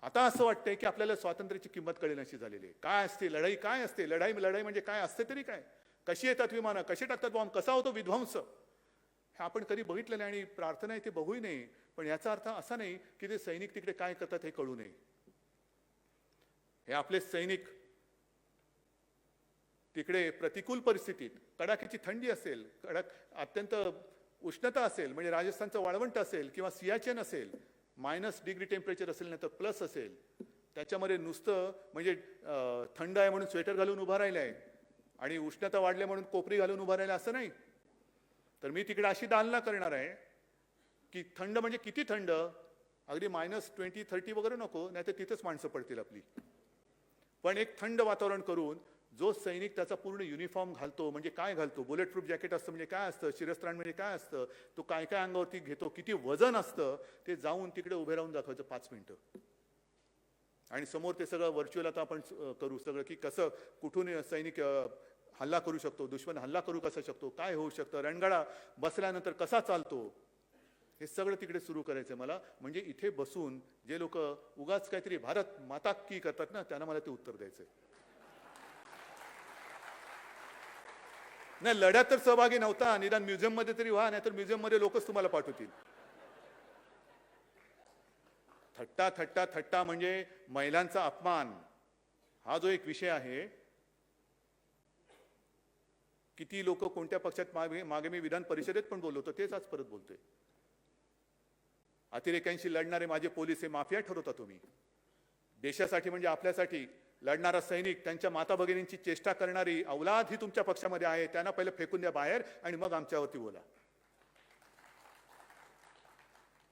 आता असं वाटतंय की आपल्याला स्वातंत्र्याची किंमत कळेल अशी झालेली आहे. काय असते लढाई? काय असते लढाई? लढाई म्हणजे काय असते तरी काय? कशी येतात विमानं, कशी टाकतात बॉम्ब, कसा होतो विध्वंस, हे आपण कधी बघितलं नाही. आणि प्रार्थना आहे ते बघूही नाही, पण याचा अर्थ असा नाही की ते सैनिक तिकडे काय करतात हे कळू नये. हे आपले सैनिक तिकडे प्रतिकूल परिस्थितीत, कडाक्याची थंडी असेल, अत्यंत उष्णता असेल, म्हणजे राजस्थानचं वाळवंट असेल किंवा सियाचेन असेल, -डिग्री टेम्परेचर असेल नाही तर प्लस असेल, त्याच्यामध्ये नुसतं म्हणजे थंड आहे म्हणून स्वेटर घालून उभा राहिलाय आणि उष्णता वाढले म्हणून कोपरी घालून उभा राहिला असं नाही, तर मी तिकडे अशी दालना करणार आहे की थंड म्हणजे किती थंड, अगदी -20-30 वगैरे नको, नाही तर तिथेच माणसं पडतील आपली. पण एक थंड वातावरण करून जो सैनिक त्याचा पूर्ण युनिफॉर्म घालतो, म्हणजे काय घालतो, बुलेट प्रूफ जॅकेट असतं म्हणजे काय असतं, शिरस्त्राण म्हणजे काय असतं, तो काय काय अंगावरती घेतो, किती वजन असतं, ते जाऊन तिकडे उभे राहून दाखवायचं 5 मिनिटं. आणि समोर ते सगळं व्हर्च्युअल आता आपण करू सगळं, की कसं कुठून सैनिक हल्ला करू शकतो, दुश्मन हल्ला करू कसा शकतो, काय होऊ शकतं, रणगाडा बसल्यानंतर कसा चालतो, हे सगळं तिकडे सुरू करायचं मला. म्हणजे इथे बसून जे लोक उगाच काहीतरी भारत माता की करतात ना, त्यांना मला ते उत्तर द्यायचंय. नाही, लढ्यात तर सहभागी नव्हता, निदान म्युझियम मध्ये तरी व्हा, नाहीतर म्युझियम मध्ये लोकच तुम्हाला पाठवतील. थट्टा थट्टा थट्टा म्हणजे महिलांचा अपमान, हा जो एक विषय आहे. किती लोक कोणत्या पक्षात मागे मी विधान परिषदेत पण बोललो होतो, तेच आज परत बोलतोय. अतिरेक्यांशी लढणारे माझे पोलीस हे माफिया ठरवता तुम्ही. देशासाठी म्हणजे आपल्यासाठी लढणारा सैनिक, त्यांच्या माता भगिनींची चेष्टा करणारी औलाद ही तुमच्या पक्षामध्ये आहे, त्यांना पहिले फेकून द्या बाहेर आणि मग आमच्यावरती बोला.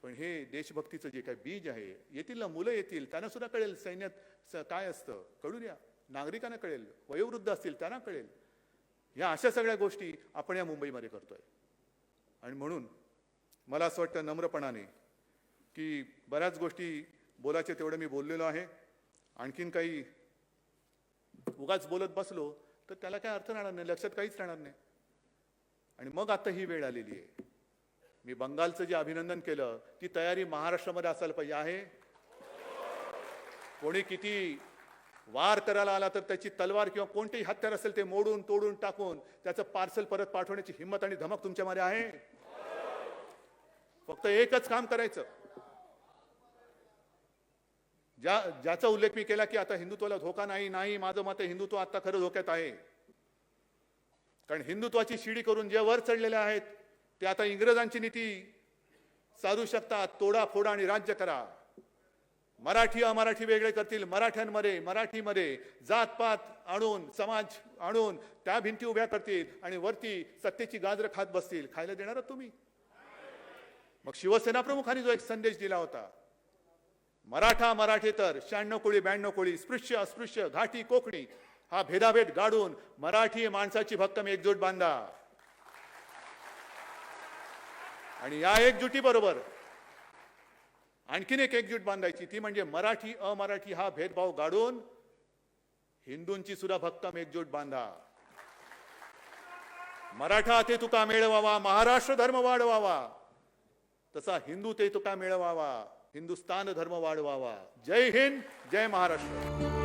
पण हे देशभक्तीचं जे काही बीज आहे, येतील ना, मुलं येतील, त्यांना सुद्धा कळेल सैन्यात काय असतं, कळू द्या. नागरिकांना कळेल, वयोवृद्ध असतील त्यांना कळेल. या अशा सगळ्या गोष्टी आपण या मुंबईमध्ये करतोय. आणि म्हणून मला असं वाटतं नम्रपणाने की बऱ्याच गोष्टी बोलायचे तेवढं मी बोललेलो आहे. आणखीन काही उगाच बोलत बसलो तर त्याला काय अर्थ राहणार नाही, लक्षात काहीच राहणार नाही. आणि मग आता ही वेळ आलेली आहे. मी बंगालचं जे अभिनंदन केलं, ती तयारी महाराष्ट्रामध्ये असायला पाहिजे. आहे कोणी किती वार करायला आला तर त्याची तलवार किंवा कोणतेही हत्यार असेल ते मोडून तोडून टाकून त्याचं पार्सल परत पाठवण्याची हिंमत आणि धमक तुमच्यामध्ये आहे. फक्त एकच काम करायचं, ज्याचा उल्लेख मी केला की आता हिंदुत्वाला धोका नाही. नाही, माझं मत आहे हिंदुत्व आता खरं धोक्यात आहे. कारण हिंदुत्वाची शिडी करून जे वर चढलेले आहेत ते आता इंग्रजांची नीती साधू शकतात, तोडा फोडा आणि राज्य करा. मराठी अमराठी वेगळे करतील, मराठीमध्ये जातपात आणून, समाज आणून त्या भिंती उभ्या करतील आणि वरती सत्तेची गाजरं खात बसतील. खायला देणार तुम्ही? मग शिवसेना प्रमुखांनी जो एक संदेश दिला होता, मराठेतर 96 कोळी 92 कोळी, स्पृश्य अस्पृश्य घाटी कोकणी, हा भेदाभेद गाडून मराठी माणसाची भक्कम एकजूट बांधा. आणि या एकजुटी बरोबर आणखीन एक एकजूट बांधायची, ती म्हणजे मराठी अमराठी हा भेदभाव गाडून हिंदूंची सुद्धा भक्कम एकजूट बांधा. मराठा ते तुका मिळवावा, महाराष्ट्र धर्म वाढवावा, तसा हिंदू ते तुका मिळवावा, हिंदुस्तान धर्म वाढवावा. जय हिंद, जय महाराष्ट्र.